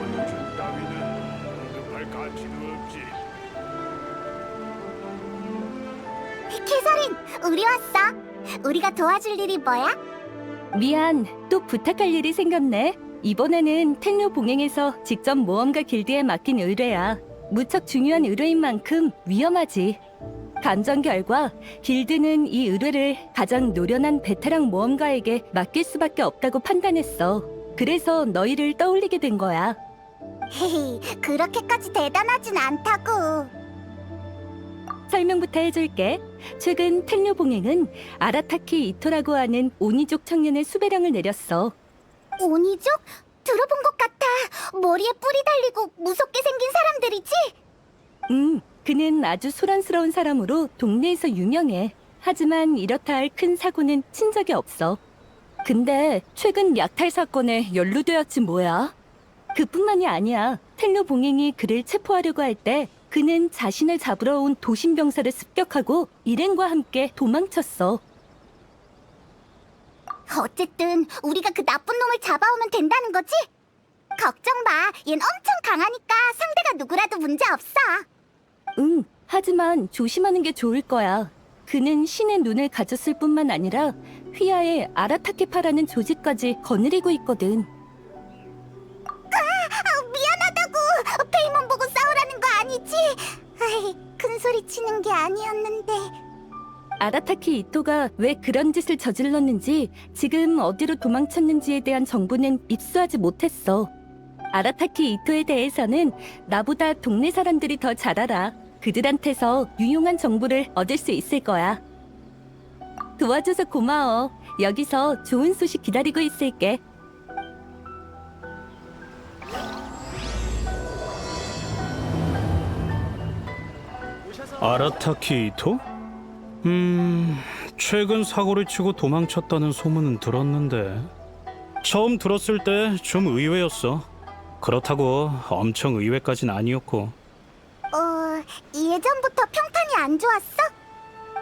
요즘 따위는 언급할 가치도 없지. 캐서린, 우리 왔어. 우리가 도와줄 일이 뭐야? 미안, 또 부탁할 일이 생겼네. 이번에는 텔료 봉행에서 직접 모험가 길드에 맡긴 의뢰야. 무척 중요한 의뢰인 만큼 위험하지. 감정 결과 길드는 이 의뢰를 가장 노련한 베테랑 모험가에게 맡길 수밖에 없다고 판단했어. 그래서 너희를 떠올리게 된 거야. 헤헤, 그렇게까지 대단하진 않다고. 설명부터 해줄게. 최근 텔료 봉행은 아라타키 이토라고 하는 오니족 청년의 수배령을 내렸어. 오니족? 들어본 것 같아. 머리에 뿔이 달리고 무섭게 생긴 사람들이지? 그는 아주 소란스러운 사람으로 동네에서 유명해. 하지만 이렇다 할 큰 사고는 친 적이 없어. 근데 최근 약탈 사건에 연루되었지 뭐야. 그뿐만이 아니야. 텔료 봉행이 그를 체포하려고 할 때 그는 자신을 잡으러 온 도심병사를 습격하고 일행과 함께 도망쳤어. 어쨌든 우리가 그 나쁜 놈을 잡아오면 된다는 거지? 걱정 마. 얜 엄청 강하니까 상대가 누구라도 문제 없어. 응, 하지만 조심하는 게 좋을 거야. 그는 신의 눈을 가졌을 뿐만 아니라 휘하에 아라타케파라는 조직까지 거느리고 있거든. 미안하다고. 페이몬 보고 싸우라는 거 아니지? 아이, 큰 소리 치는 게 아니었는데. 아라타키 이토가 왜 그런 짓을 저질렀는지, 지금 어디로 도망쳤는지에 대한 정보는 입수하지 못했어. 아라타키 이토에 대해서는 나보다 동네 사람들이 더 잘 알아. 그들한테서 유용한 정보를 얻을 수 있을 거야. 도와줘서 고마워. 여기서 좋은 소식 기다리고 있을게. 아라타키 이토? 최근 사고를 치고 도망쳤다는 소문은 들었는데 처음 들었을 때 좀 의외였어. 그렇다고 엄청 의외까진 아니었고. 예전부터 평판이 안 좋았어?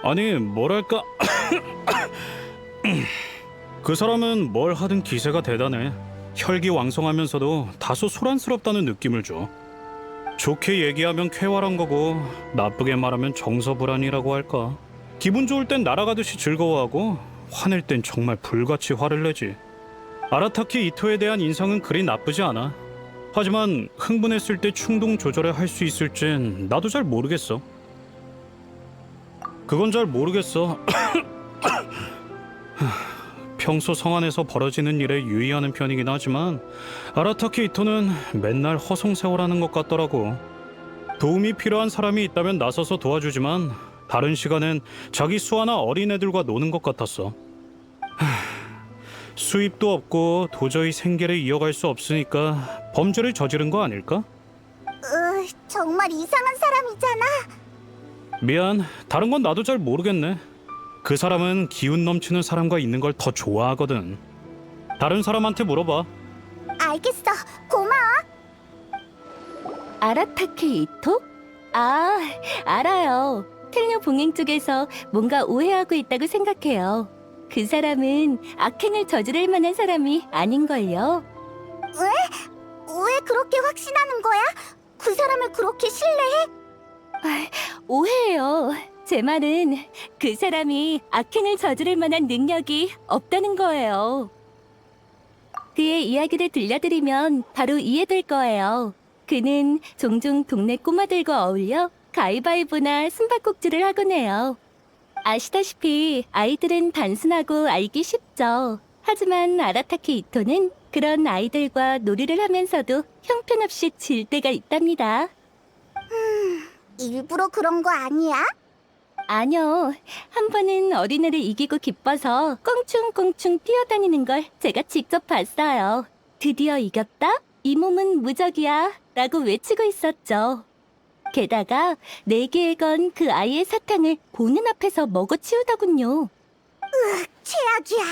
아니, 뭐랄까. 그 사람은 뭘 하든 기세가 대단해. 혈기왕성하면서도 다소 소란스럽다는 느낌을 줘. 좋게 얘기하면 쾌활한 거고 나쁘게 말하면 정서불안이라고 할까. 기분 좋을 땐 날아가듯이 즐거워하고 화낼 땐 정말 불같이 화를 내지. 아라타키 이토에 대한 인상은 그리 나쁘지 않아. 하지만 흥분했을 때 충동 조절을 할 수 있을진 나도 잘 모르겠어. 그건 잘 모르겠어. 평소 성안에서 벌어지는 일에 유의하는 편이긴 하지만 아라타키 이토는 맨날 허송세월하는 것 같더라고. 도움이 필요한 사람이 있다면 나서서 도와주지만 다른 시간엔 자기 수아나 어린애들과 노는 것 같았어. 수입도 없고 도저히 생계를 이어갈 수 없으니까 범죄를 저지른 거 아닐까? 정말 이상한 사람이잖아. 미안, 다른 건 나도 잘 모르겠네. 그 사람은 기운 넘치는 사람과 있는 걸 더 좋아하거든. 다른 사람한테 물어봐. 알겠어. 고마워. 아라타케 이토? 아, 알아요. 텔료 봉행 쪽에서 뭔가 오해하고 있다고 생각해요. 그 사람은 악행을 저지를 만한 사람이 아닌걸요. 왜 그렇게 확신하는 거야? 그 사람을 그렇게 신뢰해? 오해예요. 제 말은 그 사람이 악행을 저지를 만한 능력이 없다는 거예요. 그의 이야기를 들려드리면 바로 이해될 거예요. 그는 종종 동네 꼬마들과 어울려 가위바위보나 숨바꼭질을 하곤 해요. 아시다시피 아이들은 단순하고 알기 쉽죠. 하지만 아라타키 이토는 그런 아이들과 놀이를 하면서도 형편없이 질 때가 있답니다. 일부러 그런 거 아니야? 아니요. 한 번은 어린애를 이기고 기뻐서 껑충껑충 뛰어다니는 걸 제가 직접 봤어요. 드디어 이겼다? 이 몸은 무적이야 라고 외치고 있었죠. 게다가 4개에 건 그 아이의 사탕을 보는 앞에서 먹어치우더군요. 최악이야.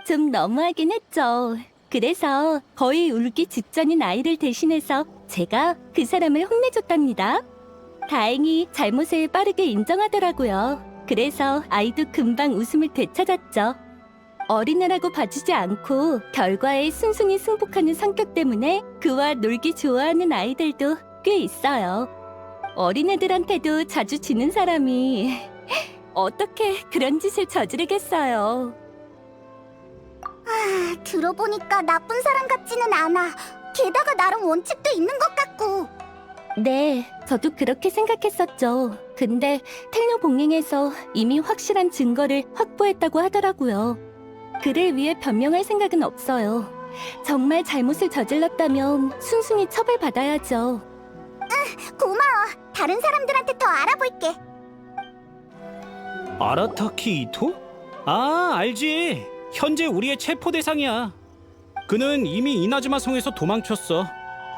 좀 너무하긴 했죠. 그래서 거의 울기 직전인 아이를 대신해서 제가 그 사람을 혼내줬답니다. 다행히 잘못을 빠르게 인정하더라고요. 그래서 아이도 금방 웃음을 되찾았죠. 어린애라고 봐주지 않고 결과에 순순히 승복하는 성격 때문에 그와 놀기 좋아하는 아이들도 꽤 있어요. 어린애들한테도 자주 지는 사람이 어떻게 그런 짓을 저지르겠어요. 들어보니까 나쁜 사람 같지는 않아. 게다가 나름 원칙도 있는 것 같고. 네, 저도 그렇게 생각했었죠. 근데 텔료 봉행에서 이미 확실한 증거를 확보했다고 하더라고요. 그를 위해 변명할 생각은 없어요. 정말 잘못을 저질렀다면 순순히 처벌받아야죠. 고마워. 다른 사람들한테 더 알아볼게. 아라타키 이토? 아, 알지. 현재 우리의 체포 대상이야. 그는 이미 이나즈마 성에서 도망쳤어.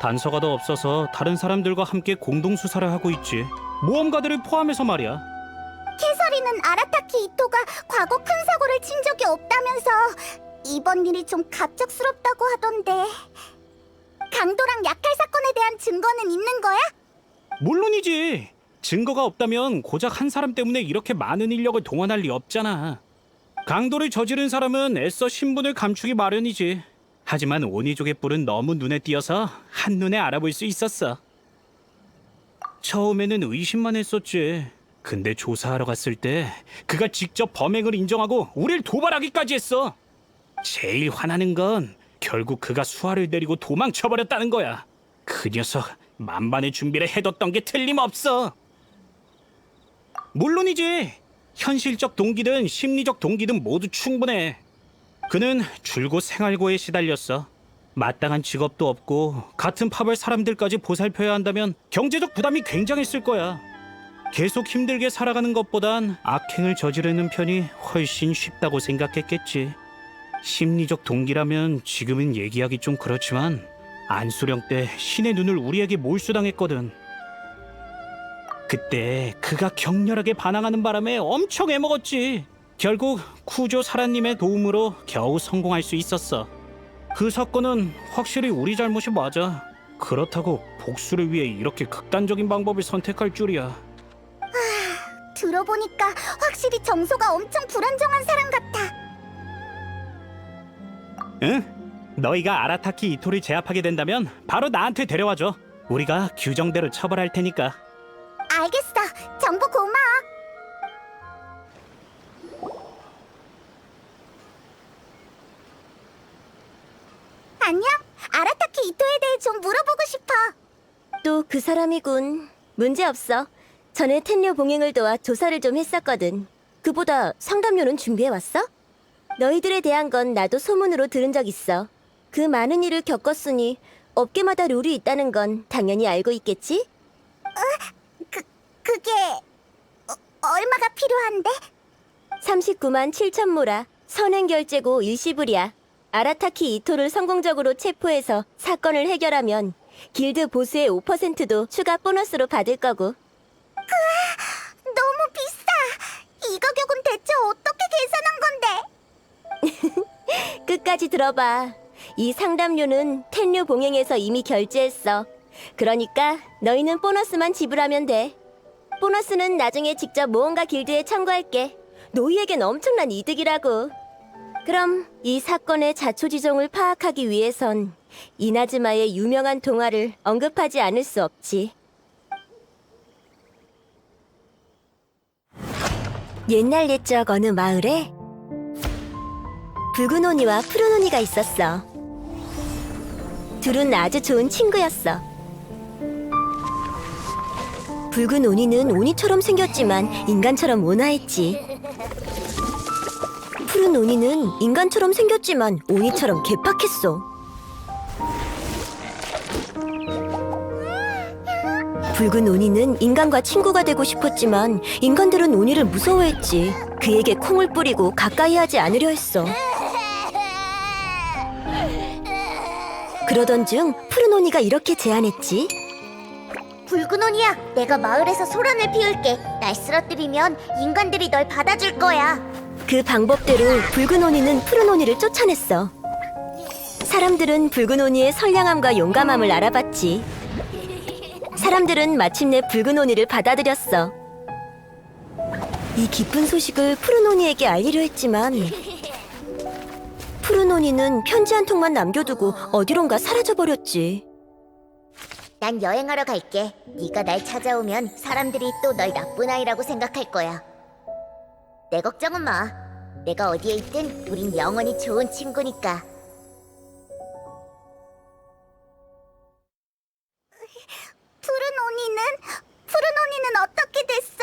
단서가 더 없어서 다른 사람들과 함께 공동 수사를 하고 있지. 모험가들을 포함해서 말이야. 캐서린은 아라타키 이토가 과거 큰 사고를 친 적이 없다면서 이번 일이 좀 갑작스럽다고 하던데. 강도랑 약탈 사건에 대한 증거는 있는 거야? 물론이지. 증거가 없다면 고작 한 사람 때문에 이렇게 많은 인력을 동원할 리 없잖아. 강도를 저지른 사람은 애써 신분을 감추기 마련이지. 하지만 오니족의 뿔은 너무 눈에 띄어서 한눈에 알아볼 수 있었어. 처음에는 의심만 했었지. 근데 조사하러 갔을 때 그가 직접 범행을 인정하고 우릴 도발하기까지 했어. 제일 화나는 건 결국 그가 수아를 데리고 도망쳐버렸다는 거야. 그 녀석 만반의 준비를 해뒀던 게 틀림없어. 물론이지. 현실적 동기든 심리적 동기든 모두 충분해. 그는 줄곧 생활고에 시달렸어. 마땅한 직업도 없고 같은 팝을 사람들까지 보살펴야 한다면 경제적 부담이 굉장했을 거야. 계속 힘들게 살아가는 것보단 악행을 저지르는 편이 훨씬 쉽다고 생각했겠지. 심리적 동기라면 지금은 얘기하기 좀 그렇지만 안수령 때 신의 눈을 우리에게 몰수당했거든. 그때 그가 격렬하게 반항하는 바람에 엄청 애먹었지. 결국 쿠조 사라님의 도움으로 겨우 성공할 수 있었어. 그 사건은 확실히 우리 잘못이 맞아. 그렇다고 복수를 위해 이렇게 극단적인 방법을 선택할 줄이야. 들어보니까 확실히 정서가 엄청 불안정한 사람 같아. 응? 너희가 아라타키 이토를 제압하게 된다면 바로 나한테 데려와줘. 우리가 규정대로 처벌할 테니까. 알겠어. 정보 고마워. 안녕. 아라타키 이토에 대해 좀 물어보고 싶어. 또 그 사람이군. 문제 없어. 전에 텐료 봉행을 도와 조사를 좀 했었거든. 그보다 상담료는 준비해왔어? 너희들에 대한 건 나도 소문으로 들은 적 있어. 그 많은 일을 겪었으니 업계마다 룰이 있다는 건 당연히 알고 있겠지? 그게 얼마가 필요한데? 39만 7천 모라. 선행결제고 일시불이야. 아라타키 이토를 성공적으로 체포해서 사건을 해결하면 길드 보수의 5%도 추가 보너스로 받을 거고. 너무 비싸. 이 가격은 대체 어떻게 계산한 건데? 끝까지 들어봐. 이 상담료는 텐류 봉행에서 이미 결제했어. 그러니까 너희는 보너스만 지불하면 돼. 보너스는 나중에 직접 모험가 길드에 청구할게. 너희에겐 엄청난 이득이라고. 그럼 이 사건의 자초지종을 파악하기 위해선 이나즈마의 유명한 동화를 언급하지 않을 수 없지. 옛날 옛적 어느 마을에 붉은 오니와 푸른 오니가 있었어. 둘은 아주 좋은 친구였어. 붉은 오니는 오니처럼 생겼지만 인간처럼 온화했지. 푸른 오니는 인간처럼 생겼지만 오니처럼 개팍했어. 붉은 오니는 인간과 친구가 되고 싶었지만 인간들은 오니를 무서워했지. 그에게 콩을 뿌리고 가까이 하지 않으려 했어. 그러던 중 푸른 오니가 이렇게 제안했지. 붉은 오니야, 내가 마을에서 소란을 피울게. 날 쓰러뜨리면 인간들이 널 받아줄 거야. 그 방법대로 붉은 오니는 푸른 오니를 쫓아냈어. 사람들은 붉은 오니의 선량함과 용감함을 알아봤지. 사람들은 마침내 붉은 오니를 받아들였어. 이 기쁜 소식을 푸른 오니에게 알리려 했지만 푸른 오니는 편지 한 통만 남겨두고 어디론가 사라져버렸지. 난 여행하러 갈게. 네가 날 찾아오면 사람들이 또 널 나쁜 아이라고 생각할 거야. 내 걱정은 마. 내가 어디에 있든 우린 영원히 좋은 친구니까. 푸른 오니는 어떻게 됐어?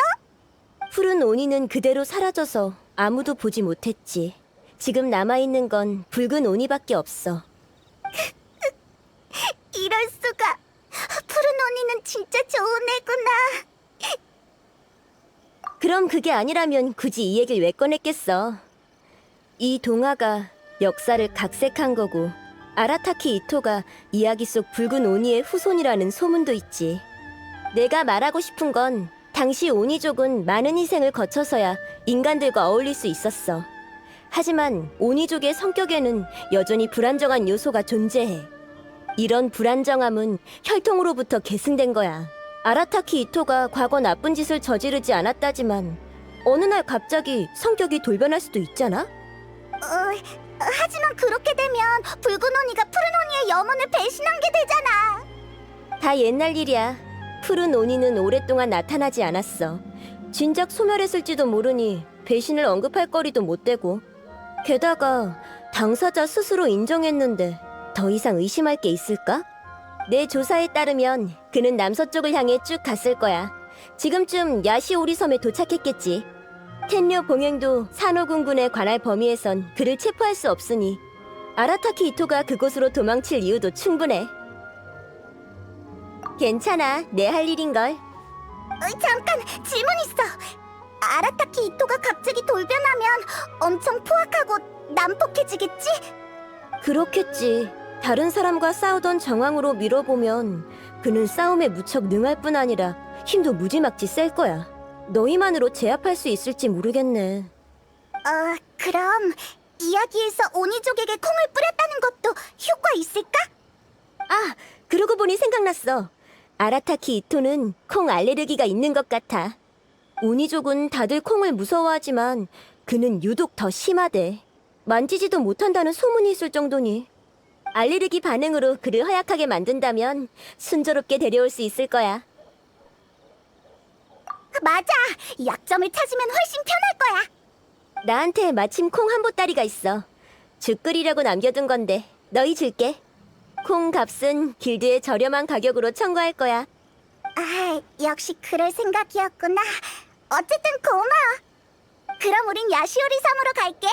푸른 오니는 그대로 사라져서 아무도 보지 못했지. 지금 남아있는 건 붉은 오니밖에 없어. 이럴 수가. 푸른 오니는 진짜 좋은 애구나. 그럼 그게 아니라면 굳이 이 얘기를 왜 꺼냈겠어. 이 동화가 역사를 각색한 거고 아라타키 이토가 이야기 속 붉은 오니의 후손이라는 소문도 있지. 내가 말하고 싶은 건 당시 오니족은 많은 희생을 거쳐서야 인간들과 어울릴 수 있었어. 하지만 오니족의 성격에는 여전히 불안정한 요소가 존재해. 이런 불안정함은 혈통으로부터 계승된 거야. 아라타키 이토가 과거 나쁜 짓을 저지르지 않았다지만 어느 날 갑자기 성격이 돌변할 수도 있잖아? 하지만 그렇게 되면 붉은 오니가 푸른 오니의 염원을 배신한 게 되잖아. 다 옛날 일이야. 푸른 오니는 오랫동안 나타나지 않았어. 진작 소멸했을지도 모르니 배신을 언급할 거리도 못 되고. 게다가 당사자 스스로 인정했는데 더 이상 의심할 게 있을까? 내 조사에 따르면 그는 남서쪽을 향해 쭉 갔을 거야. 지금쯤 야시오리 섬에 도착했겠지. 텐료 봉행도 산호군군에 관할 범위에선 그를 체포할 수 없으니 아라타키 이토가 그곳으로 도망칠 이유도 충분해. 괜찮아, 내 할 일인걸. 잠깐 질문 있어. 아라타키 이토가 갑자기 돌변하면 엄청 포악하고 난폭해지겠지? 그렇겠지. 다른 사람과 싸우던 정황으로 밀어보면 그는 싸움에 무척 능할 뿐 아니라 힘도 무지막지 셀 거야. 너희만으로 제압할 수 있을지 모르겠네. 그럼 이야기에서 오니족에게 콩을 뿌렸다는 것도 효과 있을까? 아, 그러고 보니 생각났어. 아라타키 이토는 콩 알레르기가 있는 것 같아. 오니족은 다들 콩을 무서워하지만 그는 유독 더 심하대. 만지지도 못한다는 소문이 있을 정도니. 알레르기 반응으로 그를 허약하게 만든다면 순조롭게 데려올 수 있을 거야. 맞아. 약점을 찾으면 훨씬 편할 거야. 나한테 마침 콩 한 보따리가 있어. 죽 끓이려고 남겨둔 건데 너희 줄게. 콩 값은 길드에 저렴한 가격으로 청구할 거야. 역시 그럴 생각이었구나. 어쨌든 고마워. 그럼 우린 야시오리 섬으로 갈게.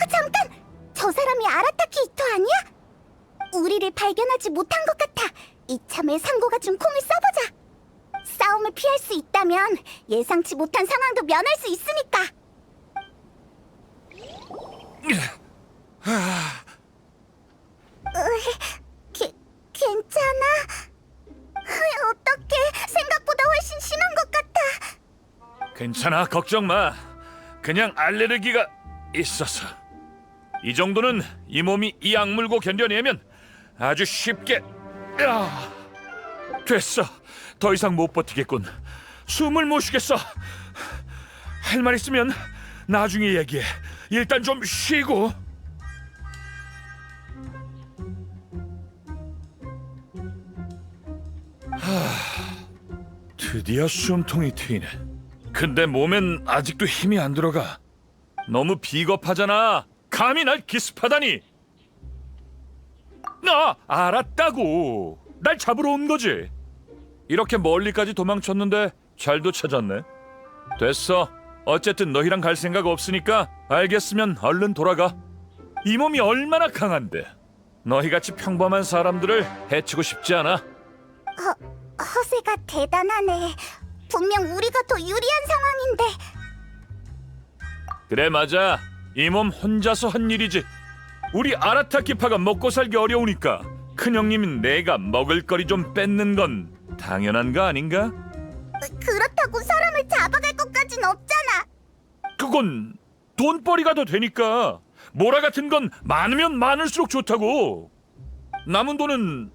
잠깐! 저 사람이 아라타키 이토 아니야? 우리를 발견하지 못한 것 같아. 이참에 상고가 준 콩을 써보자. 싸움을 피할 수 있다면 예상치 못한 상황도 면할 수 있으니까. 괜찮아? 어떡해. 생각보다 훨씬 심한 것 같아. 괜찮아, 걱정 마. 그냥 알레르기가 있어서. 이 정도는 이 몸이 이 악물고 견뎌내면 아주 쉽게. 됐어. 더 이상 못 버티겠군. 숨을 못 쉬겠어. 할 말 있으면 나중에 얘기해. 일단 좀 쉬고. 드디어 숨통이 트이네. 근데 몸엔 아직도 힘이 안 들어가. 너무 비겁하잖아. 감히 날 기습하다니. 나 알았다고. 날 잡으러 온 거지. 이렇게 멀리까지 도망쳤는데 잘도 찾았네. 됐어. 어쨌든 너희랑 갈 생각 없으니까 알겠으면 얼른 돌아가. 이 몸이 얼마나 강한데. 너희같이 평범한 사람들을 해치고 싶지 않아. 허세가 대단하네. 분명 우리가 더 유리한 상황인데. 그래, 맞아. 이 몸 혼자서 한 일이지. 우리 아라타키파가 먹고 살기 어려우니까 큰형님인 내가 먹을거리 좀 뺏는 건 당연한 거 아닌가? 그렇다고 사람을 잡아갈 것까진 없잖아. 그건 돈벌이가 더 되니까. 모라 같은 건 많으면 많을수록 좋다고. 남은 돈은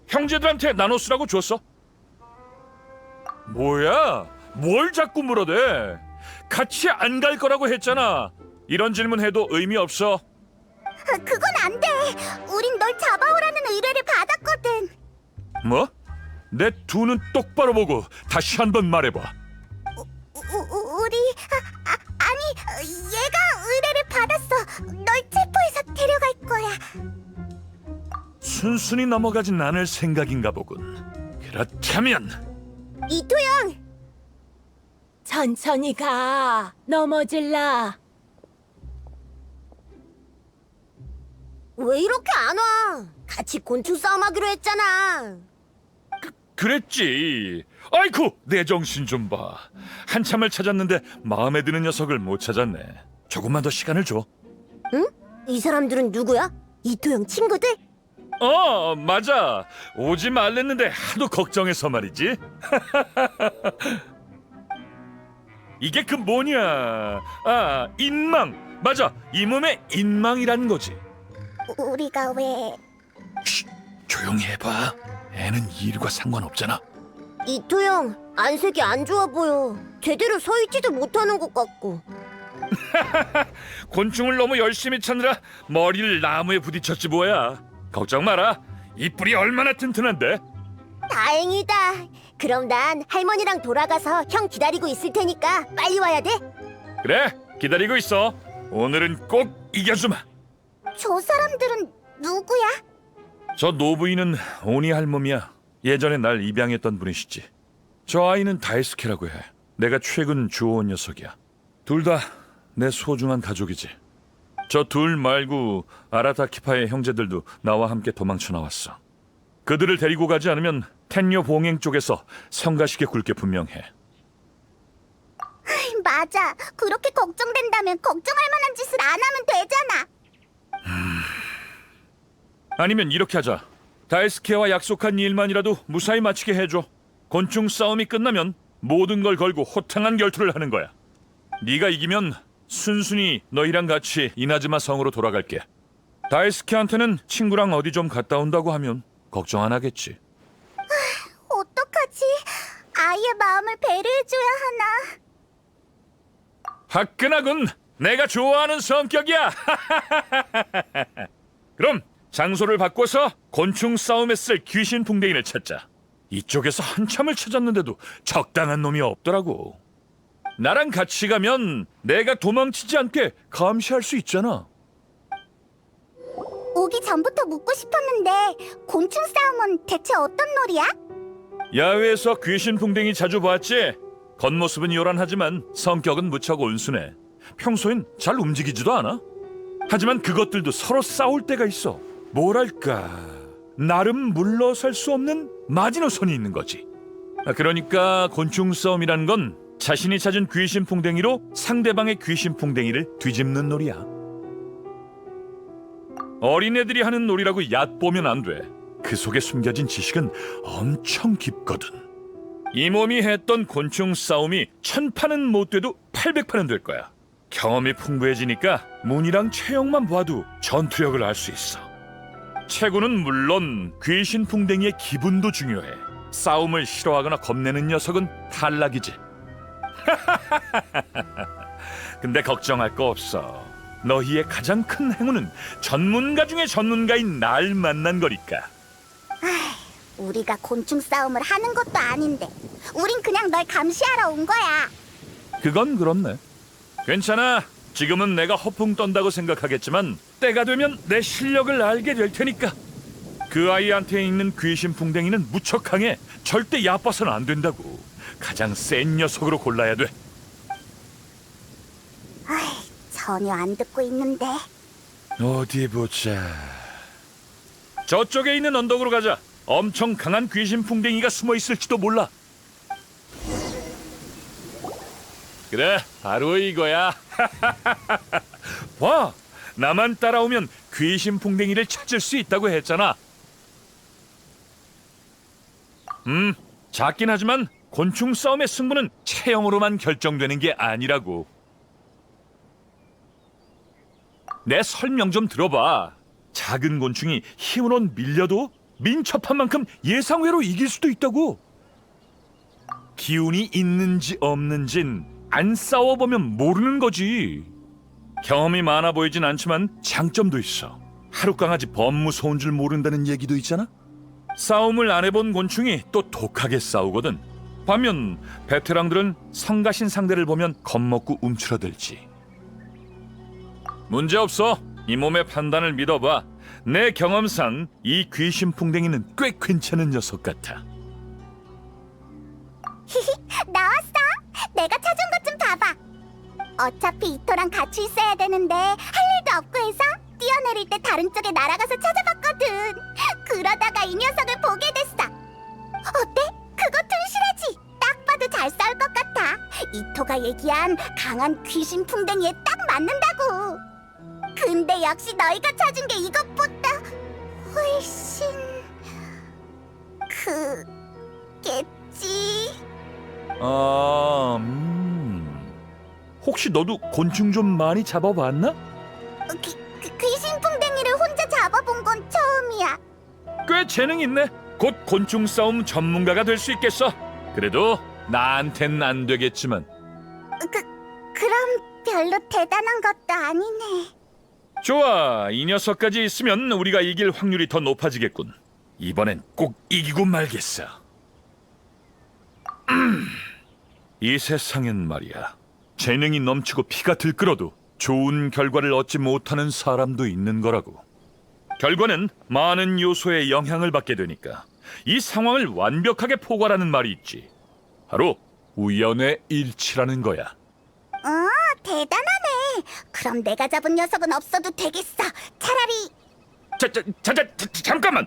형제들한테 나눠 쓰라고 줬어. 뭐야? 뭘 자꾸 물어대? 같이 안 갈 거라고 했잖아. 이런 질문 해도 의미 없어. 그건 안 돼. 우린 널 잡아오라는 의뢰를 받았거든. 뭐? 내 두 눈 똑바로 보고 다시 한번 말해봐. 우리 아니 얘가 의뢰를 받았어. 널 체포해서 데려갈 거야. 순순히 넘어가진 않을 생각인가 보군. 그렇다면 이토영! 천천히 가. 넘어질라. 왜 이렇게 안 와? 같이 곤충 싸움하기로 했잖아. 그랬지. 아이쿠, 내 정신 좀 봐. 한참을 찾았는데 마음에 드는 녀석을 못 찾았네. 조금만 더 시간을 줘. 응? 이 사람들은 누구야? 이토영 친구들? 맞아. 오지 말랬는데 하도 걱정해서 말이지. 이게 그 뭐냐? 인망. 맞아. 이 몸에 인망이라는 거지. 우리가 왜 쉿, 조용히 해봐. 애는 일과 상관없잖아. 이토영, 안색이 안 좋아 보여. 제대로 서 있지도 못하는 것 같고. 곤충을 너무 열심히 찾느라 머리를 나무에 부딪혔지 뭐야. 걱정 마라. 이 뿔이 얼마나 튼튼한데. 다행이다. 그럼 난 할머니랑 돌아가서 형 기다리고 있을 테니까 빨리 와야 돼. 그래, 기다리고 있어. 오늘은 꼭 이겨주마. 저 사람들은 누구야? 저 노부인은 오니 할멈이야. 예전에 날 입양했던 분이시지. 저 아이는 다이스케라고 해. 내가 최근 주워온 녀석이야. 둘 다 내 소중한 가족이지. 저 둘 말고 아라타키파의 형제들도 나와 함께 도망쳐 나왔어. 그들을 데리고 가지 않으면 텐녀 봉행 쪽에서 성가시게 굴 게 분명해. 맞아. 그렇게 걱정된다면 걱정할 만한 짓을 안 하면 되잖아. 아니면 이렇게 하자. 다이스케와 약속한 일만이라도 무사히 마치게 해줘. 곤충 싸움이 끝나면 모든 걸 걸고 호탕한 결투를 하는 거야. 네가 이기면 순순히 너희랑 같이 이나즈마 성으로 돌아갈게. 다이스케한테는 친구랑 어디 좀 갔다 온다고 하면 걱정 안 하겠지. 어떡하지? 아이의 마음을 배려해줘야 하나? 화끈하군. 내가 좋아하는 성격이야. 그럼 장소를 바꿔서 곤충 싸움에 쓸 귀신 풍뎅이를 찾자. 이쪽에서 한참을 찾았는데도 적당한 놈이 없더라고. 나랑 같이 가면 내가 도망치지 않게 감시할 수 있잖아. 오기 전부터 묻고 싶었는데 곤충 싸움은 대체 어떤 놀이야? 야외에서 귀신 풍뎅이 자주 봤지? 겉모습은 요란하지만 성격은 무척 온순해. 평소엔 잘 움직이지도 않아. 하지만 그것들도 서로 싸울 때가 있어. 뭐랄까, 나름 물러설 수 없는 마지노선이 있는 거지. 그러니까 곤충 싸움이란 건 자신이 찾은 귀신 풍뎅이로 상대방의 귀신 풍뎅이를 뒤집는 놀이야. 어린애들이 하는 놀이라고 얕보면 안 돼. 그 속에 숨겨진 지식은 엄청 깊거든. 이 몸이 했던 곤충 싸움이 1000판은 못 돼도 800판은 될 거야. 경험이 풍부해지니까 문이랑 체형만 봐도 전투력을 알 수 있어. 체구는 물론 귀신 풍뎅이의 기분도 중요해. 싸움을 싫어하거나 겁내는 녀석은 탈락이지. 근데 걱정할 거 없어. 너희의 가장 큰 행운은 전문가 중에 전문가인 날 만난 거니까. 우리가 곤충 싸움을 하는 것도 아닌데 우린 그냥 널 감시하러 온 거야. 그건 그렇네. 괜찮아. 지금은 내가 허풍 떤다고 생각하겠지만 때가 되면 내 실력을 알게 될 테니까. 그 아이한테 있는 귀신 풍뎅이는 무척 강해. 절대 얕봐서는 안 된다고. 가장 센 녀석으로 골라야 돼. 전혀 안 듣고 있는데. 어디 보자. 저쪽에 있는 언덕으로 가자. 엄청 강한 귀신 풍뎅이가 숨어 있을지도 몰라. 그래, 바로 이거야. 봐, 나만 따라오면 귀신 풍뎅이를 찾을 수 있다고 했잖아. 작긴 하지만 곤충 싸움의 승부는 체형으로만 결정되는 게 아니라고. 내 설명 좀 들어봐. 작은 곤충이 힘으로 밀려도 민첩한 만큼 예상외로 이길 수도 있다고. 기운이 있는지 없는진 안 싸워보면 모르는 거지. 경험이 많아 보이진 않지만 장점도 있어. 하룻강아지 범무서운 줄 모른다는 얘기도 있잖아. 싸움을 안 해본 곤충이 또 독하게 싸우거든. 반면 베테랑들은 성가신 상대를 보면 겁먹고 움츠러들지. 문제없어. 이 몸의 판단을 믿어봐. 내 경험상 이 귀신풍뎅이는 꽤 괜찮은 녀석 같아. 나왔어. 내가 찾은 것 좀 봐봐. 어차피 이토랑 같이 있어야 되는데 할 일도 없고 해서 뛰어내릴 때 다른 쪽에 날아가서 찾아봤거든. 그러다가 이 녀석을 보게 됐어. 어때? 그거 튼실하지? 딱 봐도 잘 싸울 것 같아. 이토가 얘기한 강한 귀신 풍뎅이에 딱 맞는다고. 근데 역시 너희가 찾은 게 이것보다 훨씬 그겠지. 혹시 너도 곤충 좀 많이 잡아봤나? 귀신 풍뎅이를 혼자 잡아본 건 처음이야. 꽤 재능 있네. 곧 곤충 싸움 전문가가 될 수 있겠어. 그래도 나한텐 안 되겠지만. 그럼 별로 대단한 것도 아니네. 좋아, 이 녀석까지 있으면 우리가 이길 확률이 더 높아지겠군. 이번엔 꼭 이기고 말겠어. 이 세상엔 말이야, 재능이 넘치고 피가 들끓어도 좋은 결과를 얻지 못하는 사람도 있는 거라고. 결과는 많은 요소에 영향을 받게 되니까 이 상황을 완벽하게 포괄하는 말이 있지. 바로 우연의 일치라는 거야. 대단하네. 그럼 내가 잡은 녀석은 없어도 되겠어. 차라리 잠깐만!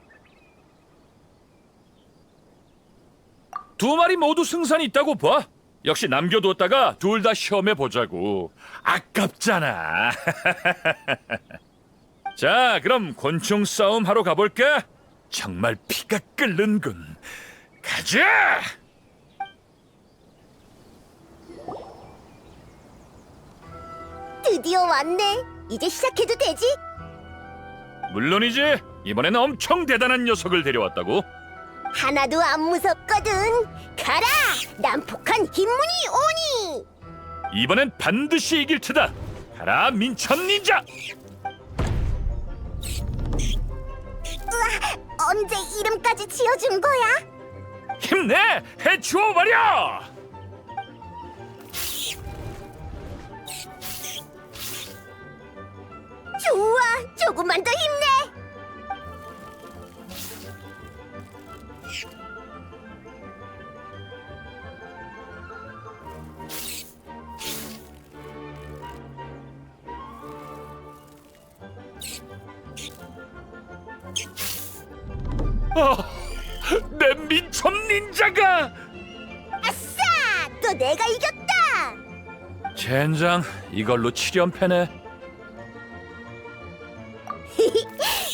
두 마리 모두 승산이 있다고 봐. 역시 남겨뒀다가 둘 다 시험해보자고. 아깝잖아. 자, 그럼 곤충 싸움 하러 가볼까? 정말 피가 끓는군. 가자! 드디어 왔네. 이제 시작해도 되지? 물론이지. 이번엔 엄청 대단한 녀석을 데려왔다고. 하나도 안 무섭거든. 가라! 난폭한 흰무늬 오니! 이번엔 반드시 이길 테다. 가라, 민천 닌자! 언제 이름까지 지어준 거야? 힘내! 해치워 버려! 좋아, 조금만 더 힘내. 내 민천 닌자가! 아싸! 또 내가 이겼다. 젠장, 이걸로 7연패네.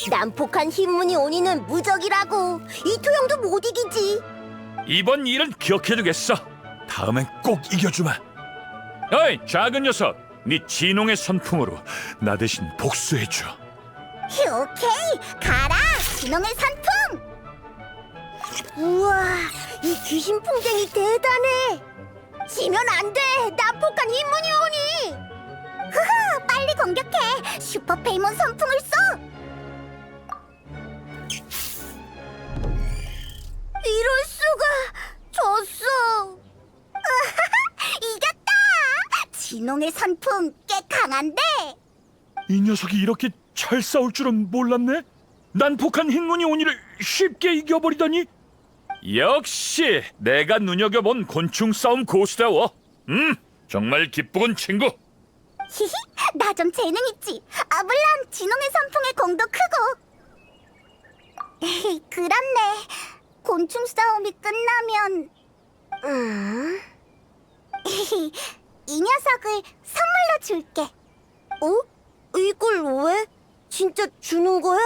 난폭한 흰무늬 오니는 무적이라고. 이토 형도 못 이기지. 이번 일은 기억해두겠어. 다음엔 꼭 이겨주마. 어이, 작은 녀석, 네 진홍의 선풍으로 나 대신 복수해줘. 오케이, 가라, 진홍의 선풍. 우와, 이 귀신 풍뎅이 대단해. 지면 안 돼. 난폭한 흰무늬 오니. 흐흐, 빨리 공격해. 슈퍼 페이몬 선풍을 쏘. 이럴 수가. 졌어. 이겼다. 진홍의 선풍 꽤 강한데. 이 녀석이 이렇게 잘 싸울 줄은 몰랐네. 난폭한 흰무늬 오니를 쉽게 이겨버리다니. 역시 내가 눈여겨본 곤충 싸움 고수다워. 정말 기쁘군 친구. 히히, 나 좀 재능 있지. 물론 진홍의 선풍의 공도 크고. 그렇네. 곤충 싸움이 끝나면 이 녀석을 선물로 줄게. 이걸 왜? 진짜 주는 거야?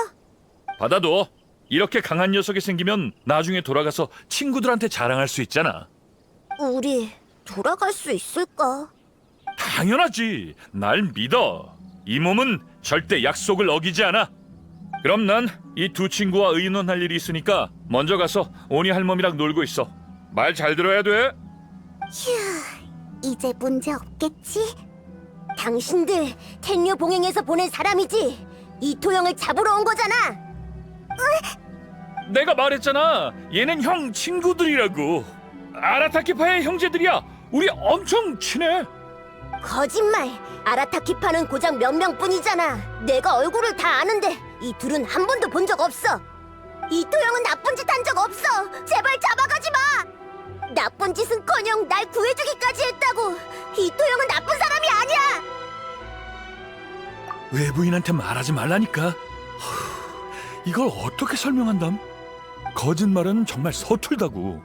받아둬. 이렇게 강한 녀석이 생기면 나중에 돌아가서 친구들한테 자랑할 수 있잖아. 우리 돌아갈 수 있을까? 당연하지. 날 믿어. 이 몸은 절대 약속을 어기지 않아. 그럼 난 이 두 친구와 의논할 일이 있으니까 먼저 가서 오니 할멈이랑 놀고 있어. 말 잘 들어야 돼. 휴, 이제 문제 없겠지? 당신들 텐류 봉행에서 보낸 사람이지. 이토영을 잡으러 온 거잖아. 내가 말했잖아. 얘는 형 친구들이라고. 아라타키파의 형제들이야. 우리 엄청 친해. 거짓말. 아라타키파는 고작 몇 명뿐이잖아. 내가 얼굴을 다 아는데 이 둘은 한 번도 본 적 없어. 이토영은 나쁜 짓 한 적 없어. 제발 잡아가지 마. 나쁜 짓은커녕 날 구해주기까지 했다고. 이토영은 나쁜 사람이 아니야. 외부인한테 말하지 말라니까. 이걸 어떻게 설명한담? 거짓말은 정말 서툴다고.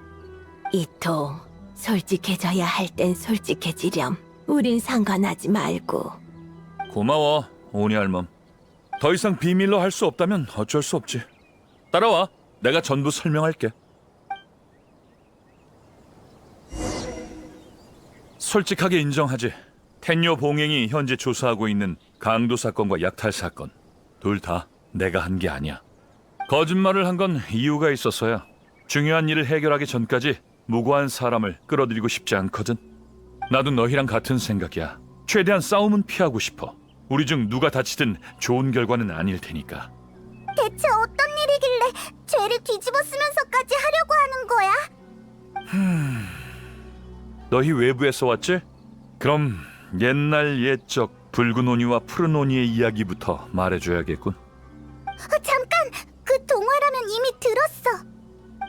이토, 솔직해져야 할 땐 솔직해지렴. 우린 상관하지 말고. 고마워, 오니 할멈. 더 이상 비밀로 할 수 없다면 어쩔 수 없지. 따라와. 내가 전부 설명할게. 솔직하게 인정하지. 텐요 봉행이 현재 조사하고 있는 강도 사건과 약탈 사건, 둘 다 내가 한 게 아니야. 거짓말을 한 건 이유가 있어서야. 중요한 일을 해결하기 전까지 무고한 사람을 끌어들이고 싶지 않거든. 나도 너희랑 같은 생각이야. 최대한 싸움은 피하고 싶어. 우리 중 누가 다치든 좋은 결과는 아닐 테니까. 대체 어떤 일이길래 죄를 뒤집어 쓰면서까지 하려고 하는 거야? 너희 외부에서 왔지? 그럼 옛날 옛적 붉은 오니와 푸른 오니의 이야기부터 말해줘야겠군. 잠깐! 그 동화라면 이미 들었어.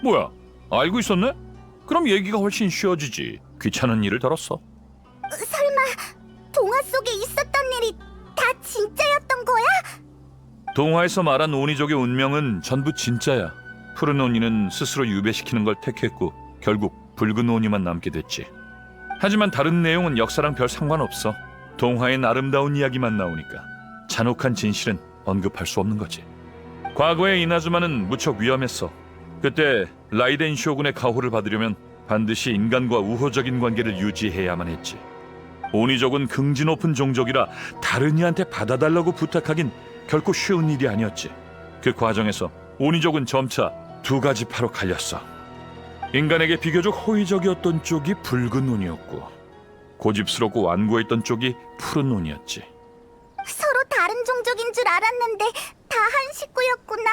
뭐야? 알고 있었네? 그럼 얘기가 훨씬 쉬워지지. 귀찮은 일을 다뤘어. 설마 동화 속에 있었던 일이 다 진짜였던 거야? 동화에서 말한 오니족의 운명은 전부 진짜야. 푸른 오니는 스스로 유배시키는 걸 택했고 결국 붉은 오니만 남게 됐지. 하지만 다른 내용은 역사랑 별 상관없어. 동화엔 아름다운 이야기만 나오니까 잔혹한 진실은 언급할 수 없는 거지. 과거의 이나즈마는 무척 위험했어. 그때 라이덴 쇼군의 가호를 받으려면 반드시 인간과 우호적인 관계를 유지해야만 했지. 오니족은 긍지 높은 종족이라 다른 이한테 받아달라고 부탁하긴 결코 쉬운 일이 아니었지. 그 과정에서 오니족은 점차 두 가지 파로 갈렸어. 인간에게 비교적 호의적이었던 쪽이 붉은 오니였고 고집스럽고 완고했던 쪽이 푸른 오니였지. 서로 다른 종족인 줄 알았는데 다 한 식구였구나.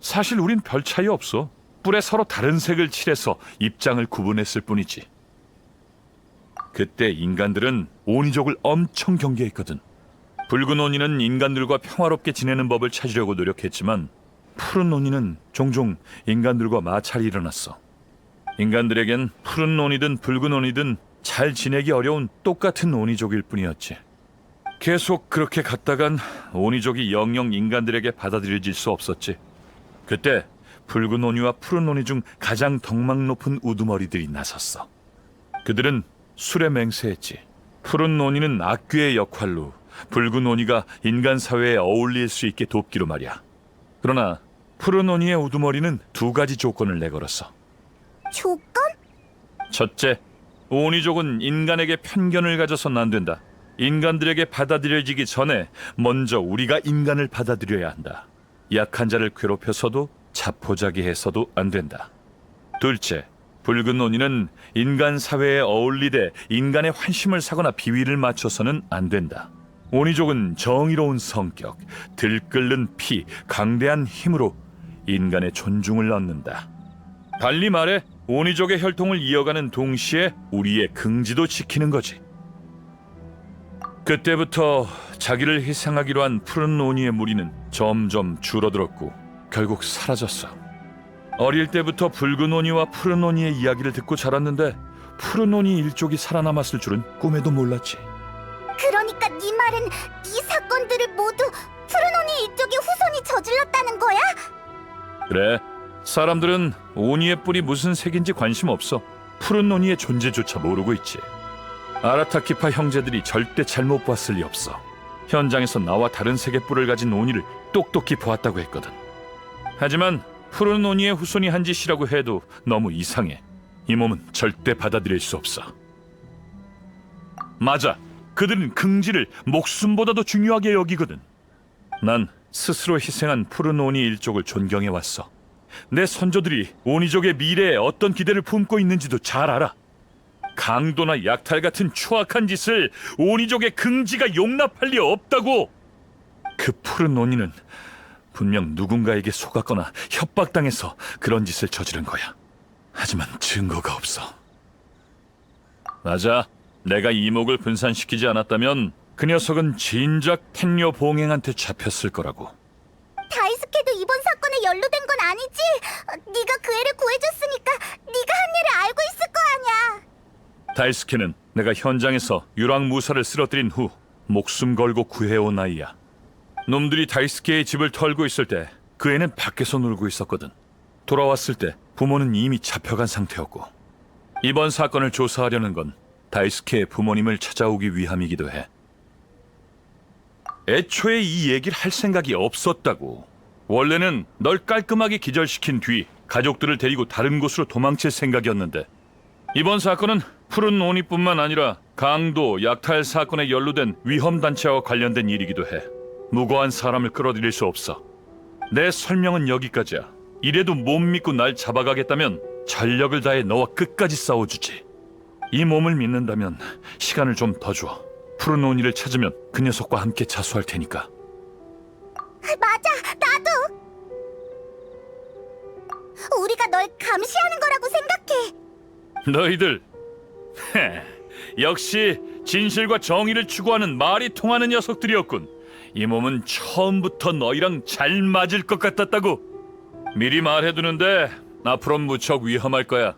사실 우린 별 차이 없어. 뿔에 서로 다른 색을 칠해서 입장을 구분했을 뿐이지. 그때 인간들은 오니족을 엄청 경계했거든. 붉은 오니는 인간들과 평화롭게 지내는 법을 찾으려고 노력했지만 푸른 오니는 종종 인간들과 마찰이 일어났어. 인간들에겐 푸른 오니든 붉은 오니든 잘 지내기 어려운 똑같은 오니족일 뿐이었지. 계속 그렇게 갔다간 오니족이 영영 인간들에게 받아들여질 수 없었지. 그때 붉은 오니와 푸른 오니 중 가장 덕망 높은 우두머리들이 나섰어. 그들은 술에 맹세했지. 푸른 오니는 악귀의 역할로 붉은 오니가 인간 사회에 어울릴 수 있게 돕기로 말이야. 그러나 푸른 오니의 우두머리는 두 가지 조건을 내걸었어. 조건? 첫째, 오니족은 인간에게 편견을 가져서는 안 된다. 인간들에게 받아들여지기 전에 먼저 우리가 인간을 받아들여야 한다. 약한 자를 괴롭혀서도 자포자기해서도 안 된다. 둘째, 붉은 오니는 인간 사회에 어울리되 인간의 환심을 사거나 비위를 맞춰서는 안 된다. 오니족은 정의로운 성격, 들끓는 피, 강대한 힘으로 인간의 존중을 얻는다. 달리 말해 오니족의 혈통을 이어가는 동시에 우리의 긍지도 지키는 거지. 그때부터 자기를 희생하기로 한 푸른 오니의 무리는 점점 줄어들었고 결국 사라졌어. 어릴 때부터 붉은 오니와 푸른 오니의 이야기를 듣고 자랐는데 푸른 오니 일족이 살아남았을 줄은 꿈에도 몰랐지. 그러니까 네 말은 이 사건들을 모두 푸른 오니 이쪽의 후손이 저질렀다는 거야? 그래, 사람들은 오니의 뿔이 무슨 색인지 관심 없어. 푸른 오니의 존재조차 모르고 있지. 아라타키파 형제들이 절대 잘못 봤을 리 없어. 현장에서 나와 다른 색의 뿔을 가진 오니를 똑똑히 보았다고 했거든. 하지만 푸른 오니의 후손이 한 짓이라고 해도 너무 이상해. 이 몸은 절대 받아들일 수 없어. 맞아, 그들은 긍지를 목숨보다도 중요하게 여기거든. 난 스스로 희생한 푸른 오니 일족을 존경해왔어. 내 선조들이 오니족의 미래에 어떤 기대를 품고 있는지도 잘 알아. 강도나 약탈 같은 추악한 짓을 오니족의 긍지가 용납할 리 없다고. 그 푸른 오니는 분명 누군가에게 속았거나 협박당해서 그런 짓을 저지른 거야. 하지만 증거가 없어. 맞아. 내가 이목을 분산시키지 않았다면 그 녀석은 진작 텐녀 봉행한테 잡혔을 거라고. 다이스케도 이번 사건에 연루된 건 아니지? 네가 그 애를 구해줬으니까 네가 한 일을 알고 있을 거 아냐. 다이스케는 내가 현장에서 유랑무사를 쓰러뜨린 후 목숨 걸고 구해온 아이야. 놈들이 다이스케의 집을 털고 있을 때 그 애는 밖에서 놀고 있었거든. 돌아왔을 때 부모는 이미 잡혀간 상태였고, 이번 사건을 조사하려는 건 다이스케의 부모님을 찾아오기 위함이기도 해. 애초에 이 얘기를 할 생각이 없었다고. 원래는 널 깔끔하게 기절시킨 뒤 가족들을 데리고 다른 곳으로 도망칠 생각이었는데, 이번 사건은 푸른 오니뿐만 아니라 강도, 약탈 사건에 연루된 위험단체와 관련된 일이기도 해. 무고한 사람을 끌어들일 수 없어. 내 설명은 여기까지야. 이래도 못 믿고 날 잡아가겠다면 전력을 다해 너와 끝까지 싸워주지. 이 몸을 믿는다면 시간을 좀 더 줘. 푸른 오니를 찾으면 그 녀석과 함께 자수할 테니까. 맞아, 나도. 우리가 널 감시하는 거라고 생각해. 너희들, 역시 진실과 정의를 추구하는 말이 통하는 녀석들이었군. 이 몸은 처음부터 너희랑 잘 맞을 것 같았다고. 미리 말해두는데 앞으론 무척 위험할 거야.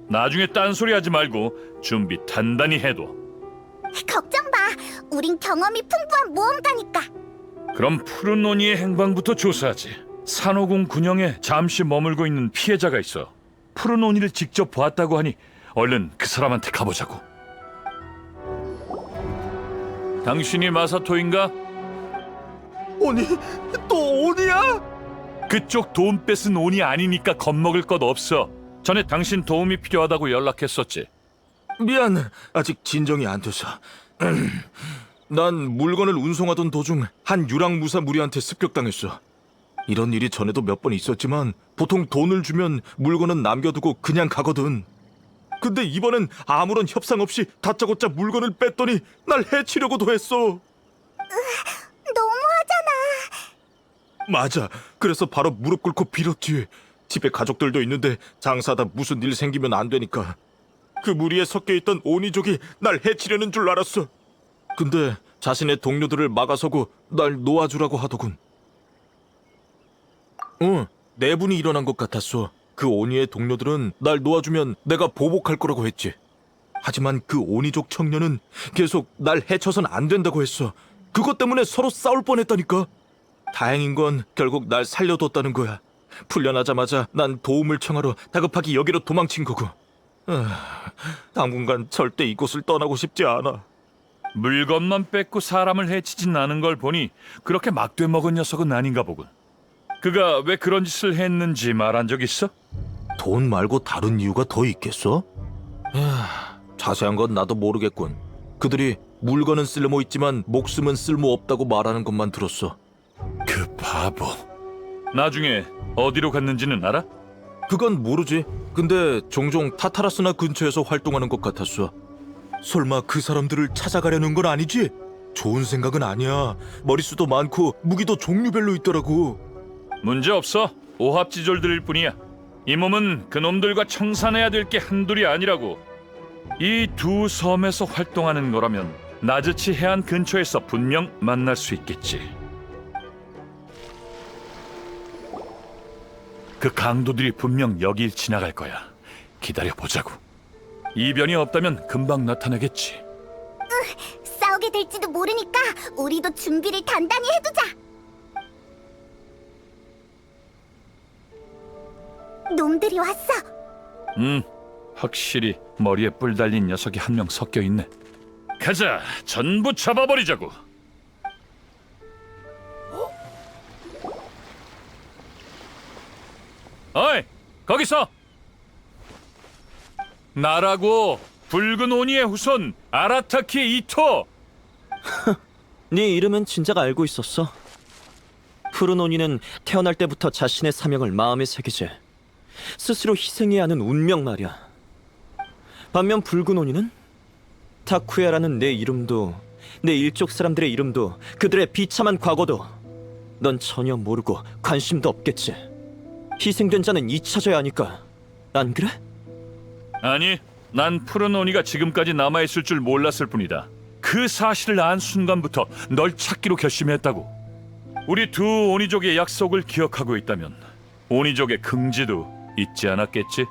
나중에 딴소리 하지 말고 준비 단단히 해둬. 걱정 마. 우린 경험이 풍부한 모험가니까. 그럼 푸른 오니의 행방부터 조사하지. 산호궁 군영에 잠시 머물고 있는 피해자가 있어. 푸른 오니를 직접 보았다고 하니 얼른 그 사람한테 가보자고. 당신이 마사토인가? 오니? 또 오니야? 그쪽 돈 뺏은 오니 아니니까 겁먹을 것 없어. 전에 당신 도움이 필요하다고 연락했었지. 미안, 아직 진정이 안 돼서. 난 물건을 운송하던 도중 한 유랑무사 무리한테 습격당했어. 이런 일이 전에도 몇 번 있었지만 보통 돈을 주면 물건은 남겨두고 그냥 가거든. 근데 이번엔 아무런 협상 없이 다짜고짜 물건을 뺐더니 날 해치려고도 했어. 너무하잖아. 맞아. 그래서 바로 무릎 꿇고 빌었지. 집에 가족들도 있는데 장사하다 무슨 일 생기면 안 되니까. 그 무리에 섞여 있던 오니족이 날 해치려는 줄 알았어. 근데 자신의 동료들을 막아서고 날 놓아주라고 하더군. 네 분이 일어난 것 같았어. 그 오니의 동료들은 날 놓아주면 내가 보복할 거라고 했지. 하지만 그 오니족 청년은 계속 날 해쳐선 안 된다고 했어. 그것 때문에 서로 싸울 뻔했다니까. 다행인 건 결국 날 살려뒀다는 거야. 풀려나자마자 난 도움을 청하러 다급하게 여기로 도망친 거고. 당분간 절대 이곳을 떠나고 싶지 않아. 물건만 뺏고 사람을 해치진 않은 걸 보니 그렇게 막돼 먹은 녀석은 아닌가 보군. 그가 왜 그런 짓을 했는지 말한 적 있어? 돈 말고 다른 이유가 더 있겠어? 자세한 건 나도 모르겠군. 그들이 물건은 쓸모 있지만 목숨은 쓸모 없다고 말하는 것만 들었어. 그 바보. 나중에 어디로 갔는지는 알아? 그건 모르지. 근데 종종 타타라스나 근처에서 활동하는 것 같았어. 설마 그 사람들을 찾아가려는 건 아니지? 좋은 생각은 아니야. 머릿수도 많고 무기도 종류별로 있더라고. 문제 없어. 오합지졸들일 뿐이야. 이 몸은 그놈들과 청산해야 될 게 한둘이 아니라고. 이 두 섬에서 활동하는 거라면 나즈치 해안 근처에서 분명 만날 수 있겠지. 그 강도들이 분명 여길 지나갈 거야. 기다려보자고. 이변이 없다면 금방 나타나겠지. 싸우게 될지도 모르니까 우리도 준비를 단단히 해두자. 놈들이 왔어. 확실히 머리에 뿔 달린 녀석이 한 명 섞여 있네. 가자, 전부 잡아버리자고. 어이, 거기서! 나라고, 붉은 오니의 후손 아라타키 이토. 네 이름은 진작 알고 있었어. 푸른 오니는 태어날 때부터 자신의 사명을 마음에 새기지 스스로 희생해야 하는 운명 말이야. 반면 붉은 온이는 타쿠야라는 내 이름도 내 일족 사람들의 이름도 그들의 비참한 과거도 넌 전혀 모르고 관심도 없겠지. 희생된 자는 잊혀져야 하니까. 안 그래? 아니, 난 푸른 오니가 지금까지 남아있을 줄 몰랐을 뿐이다. 그 사실을 안 순간부터 널 찾기로 결심했다고. 우리 두 오니족의 약속을 기억하고 있다면 오니족의 긍지도 잊지 않았겠지?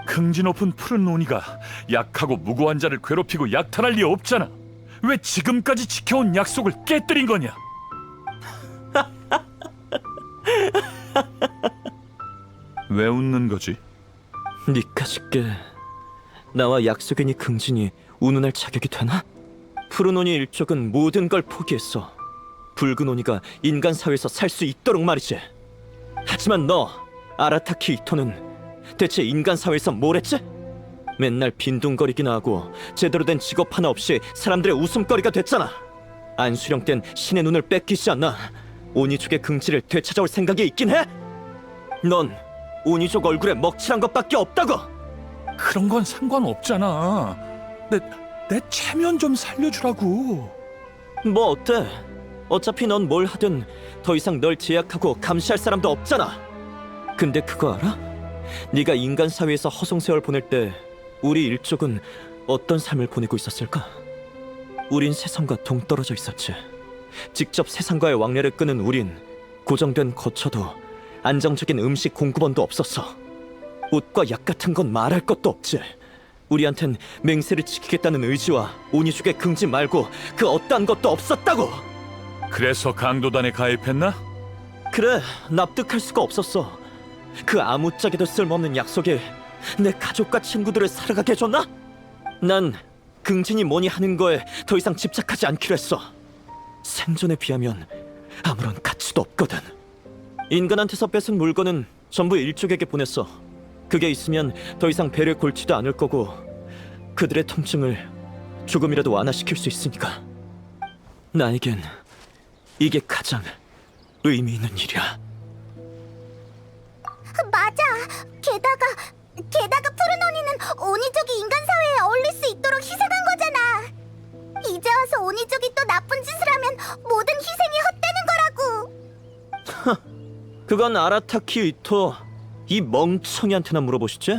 긍지 높은 푸른 오니가 약하고 무고한 자를 괴롭히고 약탈할 리 없잖아. 왜 지금까지 지켜온 약속을 깨뜨린 거냐? 왜 웃는 거지? 니까짓게 나와 약속이니 긍진이 운운할 자격이 되나? 푸른 오니 일족은 모든 걸 포기했어. 붉은 오니가 인간 사회에서 살 수 있도록 말이지. 하지만 너 아라타키 이토는 대체 인간 사회에서 뭘 했지? 맨날 빈둥거리기나 하고 제대로 된 직업 하나 없이 사람들의 웃음거리가 됐잖아. 안수령 땐 신의 눈을 뺏기지 않나. 오니족의 긍지를 되찾아올 생각이 있긴 해? 넌 오니족 얼굴에 먹칠한 것밖에 없다고! 그런 건 상관없잖아. 내 체면 좀 살려주라고. 뭐 어때? 어차피 넌 뭘 하든 더 이상 널 제약하고 감시할 사람도 없잖아. 근데 그거 알아? 네가 인간 사회에서 허송세월 보낼 때 우리 일족은 어떤 삶을 보내고 있었을까? 우린 세상과 동떨어져 있었지. 직접 세상과의 왕래를 끄는 우린 고정된 거처도 안정적인 음식 공급원도 없었어. 옷과 약 같은 건 말할 것도 없지. 우리한텐 맹세를 지키겠다는 의지와 오니족의 긍지 말고 그 어떠한 것도 없었다고! 그래서 강도단에 가입했나? 그래, 납득할 수가 없었어. 그 아무짝에도 쓸모없는 약속에 내 가족과 친구들을 살아가게 해줬나? 난 긍진이 뭐니 하는 거에 더 이상 집착하지 않기로 했어. 생존에 비하면 아무런 가치도 없거든. 인간한테서 뺏은 물건은 전부 일족에게 보냈어. 그게 있으면 더 이상 배를 골지도 않을 거고 그들의 통증을 조금이라도 완화시킬 수 있으니까. 나에겐 이게 가장 의미 있는 일이야. 맞아. 게다가 푸른 오니는 오니족이 인간 사회에 어울릴 수 있도록 희생한 거잖아. 이제 와서 오니족이 또 나쁜 짓을 하면 모든 희생이 헛되는 거라고. 그건 아라타키 이토 이 멍청이한테나 물어보시지?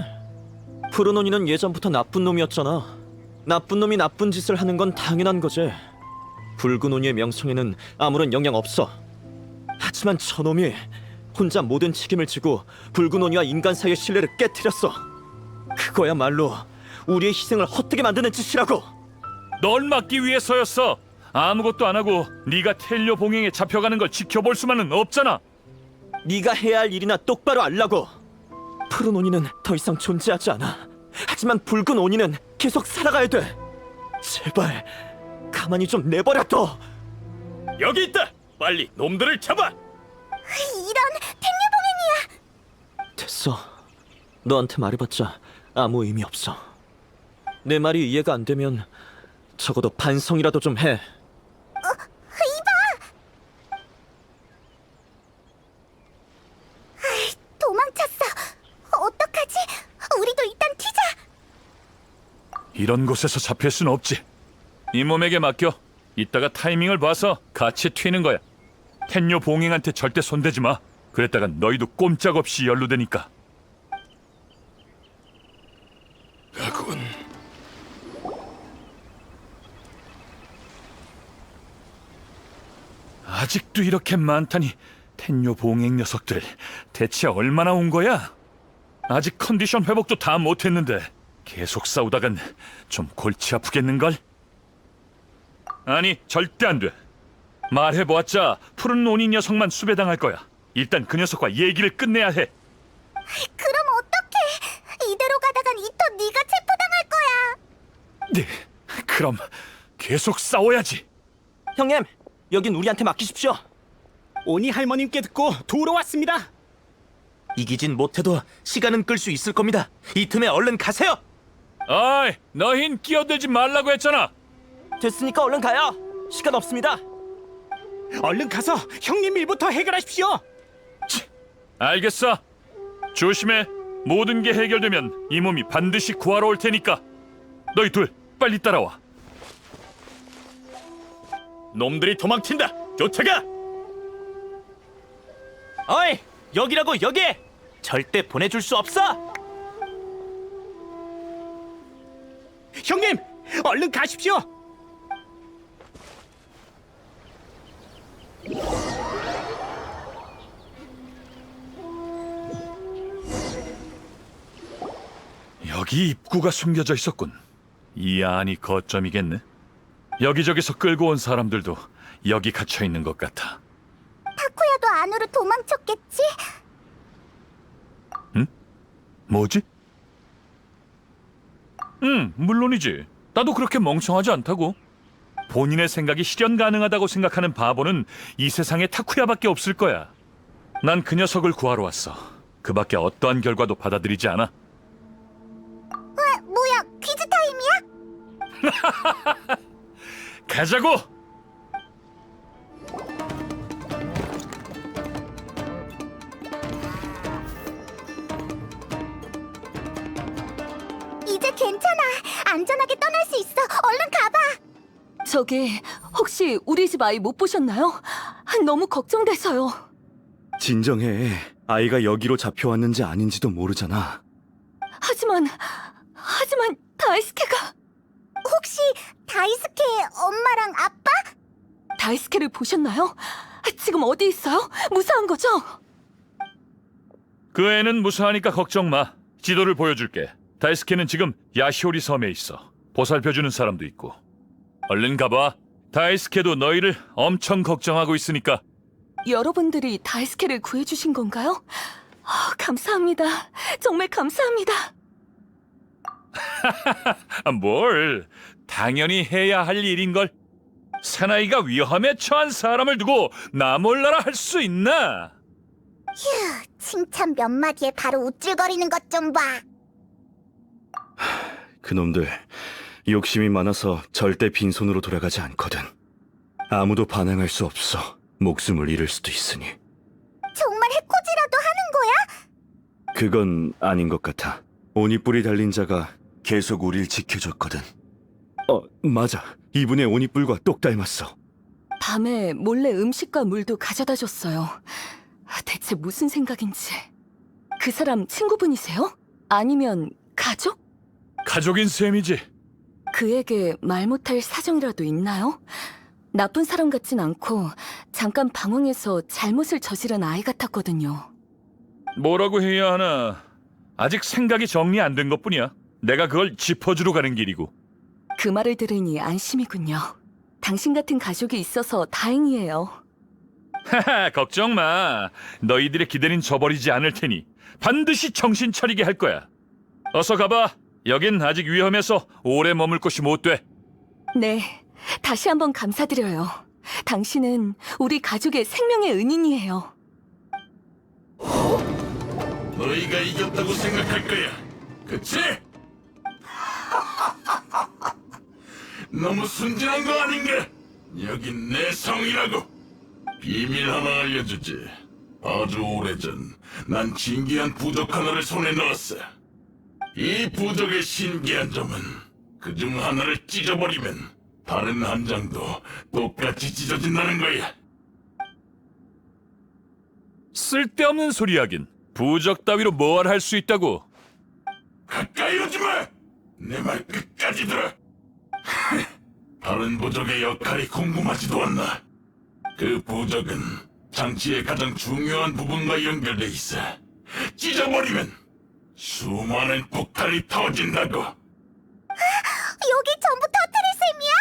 푸른 오니는 예전부터 나쁜 놈이었잖아. 나쁜 놈이 나쁜 짓을 하는 건 당연한 거지. 붉은 오니의 명성에는 아무런 영향 없어. 하지만 저놈이 혼자 모든 책임을 지고 붉은 오니와 인간 사이의 신뢰를 깨뜨렸어. 그거야말로 우리의 희생을 헛되게 만드는 짓이라고. 널 막기 위해서였어. 아무것도 안 하고 네가 텔료 봉행에 잡혀가는 걸 지켜볼 수만은 없잖아. 네가 해야 할 일이나 똑바로 알라고. 푸른 오니는 더 이상 존재하지 않아. 하지만 붉은 오니는 계속 살아가야 돼. 제발 가만히 좀 내버려둬. 여기 있다. 빨리 놈들을 잡아. 이런 탱류봉행이야. 됐어. 너한테 말해봤자 아무 의미 없어. 내 말이 이해가 안 되면 적어도 반성이라도 좀 해. 도망쳤어. 어떡하지? 우리도 일단 튀자. 이런 곳에서 잡힐 순 없지. 이 몸에게 맡겨. 이따가 타이밍을 봐서 같이 튀는 거야. 텐뇨 봉행한테 절대 손대지 마. 그랬다가 너희도 꼼짝없이 연루되니까. 라군. 아직도 이렇게 많다니. 텐뇨 봉행 녀석들 대체 얼마나 온 거야? 아직 컨디션 회복도 다 못했는데 계속 싸우다간 좀 골치 아프겠는걸? 아니, 절대 안 돼. 말해보았자 푸른 오니 녀석만 수배당할 거야. 일단 그 녀석과 얘기를 끝내야 해. 그럼 어떡해? 이대로 가다간 이토 네가 체포당할 거야. 네, 그럼 계속 싸워야지. 형님, 여긴 우리한테 맡기십시오. 오니 할머님께 듣고 도우러 왔습니다. 이기진 못해도 시간은 끌 수 있을 겁니다. 이 틈에 얼른 가세요. 어이, 너흰 끼어들지 말라고 했잖아. 됐으니까 얼른 가요. 시간 없습니다. 얼른 가서 형님 일부터 해결하십시오. 알겠어. 조심해. 모든 게 해결되면 이 몸이 반드시 구하러 올 테니까. 너희 둘 빨리 따라와. 놈들이 도망친다. 쫓아가. 어이, 여기라고 여기. 절대 보내줄 수 없어. 형님, 얼른 가십시오. 여기 입구가 숨겨져 있었군. 이 안이 거점이겠네. 여기저기서 끌고 온 사람들도 여기 갇혀 있는 것 같아. 타쿠야도 안으로 도망쳤겠지? 뭐지? 물론이지. 나도 그렇게 멍청하지 않다고. 본인의 생각이 실현 가능하다고 생각하는 바보는 이 세상에 타쿠야밖에 없을 거야. 난 그 녀석을 구하러 왔어. 그 밖에 어떠한 결과도 받아들이지 않아. 뭐야, 퀴즈 타임이야? 가자고! 이제 괜찮아. 안전하게 떠날 수 있어. 얼른 가봐. 저기 혹시 우리 집 아이 못 보셨나요? 너무 걱정돼서요. 진정해. 아이가 여기로 잡혀왔는지 아닌지도 모르잖아. 하지만 다이스케가 혹시 다이스케의 엄마랑 아빠? 다이스케를 보셨나요? 지금 어디 있어요? 무사한 거죠? 그 애는 무사하니까 걱정 마. 지도를 보여줄게. 다이스케는 지금 야시오리 섬에 있어. 보살펴주는 사람도 있고. 얼른 가봐. 다이스케도 너희를 엄청 걱정하고 있으니까. 여러분들이 다이스케를 구해주신 건가요? 감사합니다. 정말 감사합니다. 뭘? 당연히 해야 할 일인걸. 사나이가 위험에 처한 사람을 두고 나 몰라라 할 수 있나? 칭찬 몇 마디에 바로 우쭐거리는 것 좀 봐. 그놈들 욕심이 많아서 절대 빈손으로 돌아가지 않거든. 아무도 반항할 수 없어. 목숨을 잃을 수도 있으니. 정말 해코지라도 하는 거야? 그건 아닌 것 같아. 오니뿔이 달린 자가 계속 우릴 지켜줬거든. 맞아. 이분의 오니뿔과 똑 닮았어. 밤에 몰래 음식과 물도 가져다 줬어요. 대체 무슨 생각인지. 그 사람 친구분이세요? 아니면 가족? 가족인 셈이지. 그에게 말 못할 사정이라도 있나요? 나쁜 사람 같진 않고 잠깐 방황해서 잘못을 저지른 아이 같았거든요. 뭐라고 해야 하나. 아직 생각이 정리 안 된 것뿐이야. 내가 그걸 짚어주러 가는 길이고. 그 말을 들으니 안심이군요. 당신 같은 가족이 있어서 다행이에요. 하하, 걱정 마. 너희들의 기대는 저버리지 않을 테니 반드시 정신 차리게 할 거야. 어서 가봐. 여긴 아직 위험해서 오래 머물 곳이 못 돼. 네, 다시 한번 감사드려요. 당신은 우리 가족의 생명의 은인이에요. 너희가 이겼다고 생각할 거야. 그치? 너무 순진한 거 아닌가? 여긴 내 성이라고. 비밀 하나 알려주지. 아주 오래전 난 신기한 부적 하나를 손에 넣었어. 이 부적의 신기한 점은 그중 하나를 찢어버리면 다른 한 장도 똑같이 찢어진다는 거야. 쓸데없는 소리 하긴. 부적 따위로 뭘 할 수 있다고. 가까이 오지 마! 내 말 끝까지 들어! 다른 부적의 역할이 궁금하지도 않나? 그 부적은 장치의 가장 중요한 부분과 연결돼 있어. 찢어버리면 수많은 폭탄이 터진다고. 여기 전부 터뜨릴 셈이야?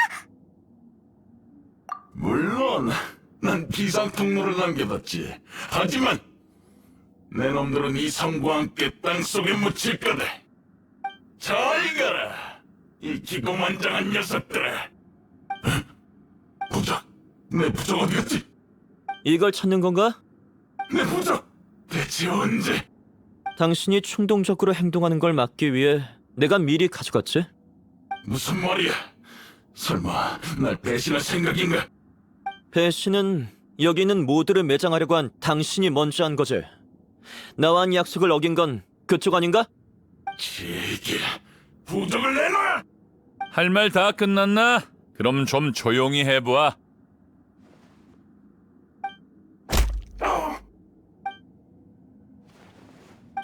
물론 난 비상 통로를 남겨뒀지. 하지만 내 놈들은 이 성과 함께 땅속에 묻힐 거다. 잘 가라, 이 기고만장한 녀석들아. 부적, 내 부적 어디 갔지? 이걸 찾는 건가? 내 부적 대체 언제? 당신이 충동적으로 행동하는 걸 막기 위해 내가 미리 가져갔지? 무슨 말이야? 설마 날 배신할 생각인가? 배신은 여기 있는 모두를 매장하려고 한 당신이 먼저 한 거지. 나와 한 약속을 어긴 건 그쪽 아닌가? 제게 부적을 내놔! 할 말 다 끝났나? 그럼 좀 조용히 해보아.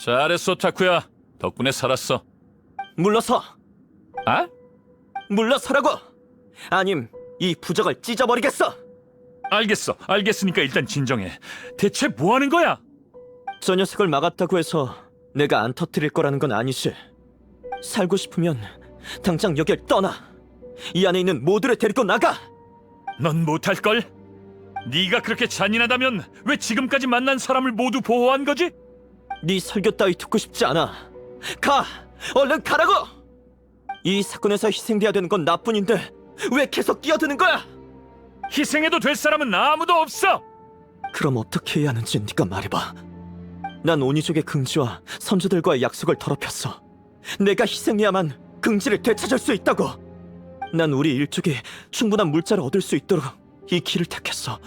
잘했어, 타쿠야. 덕분에 살았어. 물러서. 아? 물러서라고. 아님 이 부적을 찢어버리겠어. 알겠으니까 일단 진정해. 대체 뭐 하는 거야? 저 녀석을 막았다고 해서 내가 안 터뜨릴 거라는 건 아니지. 살고 싶으면 당장 여길 떠나. 이 안에 있는 모두를 데리고 나가. 넌 못할걸? 네가 그렇게 잔인하다면 왜 지금까지 만난 사람을 모두 보호한 거지? 네 설교 따위 듣고 싶지 않아. 가! 얼른 가라고! 이 사건에서 희생돼야 되는 건 나뿐인데 왜 계속 끼어드는 거야? 희생해도 될 사람은 아무도 없어! 그럼 어떻게 해야 하는지 네가 말해봐. 난 오니족의 긍지와 선조들과의 약속을 더럽혔어. 내가 희생해야만 긍지를 되찾을 수 있다고. 난 우리 일족이 충분한 물자를 얻을 수 있도록 이 길을 택했어.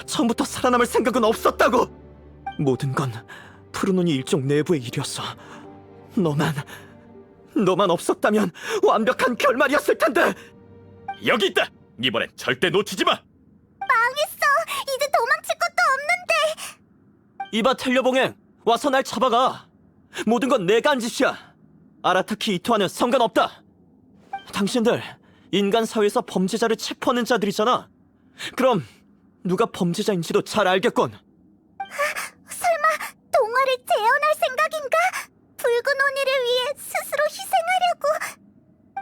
처음부터 살아남을 생각은 없었다고. 모든 건 푸르노니 일족 내부의 일이었어. 너만 없었다면 완벽한 결말이었을 텐데. 여기 있다! 이번엔 절대 놓치지 마! 망했어. 이제 도망칠 것도 없는데. 이봐 텔려봉행, 와서 날 잡아가. 모든 건 내가 한 짓이야. 아라타키 이토와는 상관없다. 당신들 인간 사회에서 범죄자를 체포하는 자들이잖아. 그럼 누가 범죄자인지도 잘 알겠군. 설마 동화를 재현할 생각인가? 붉은 오니를 위해 스스로 희생하려고.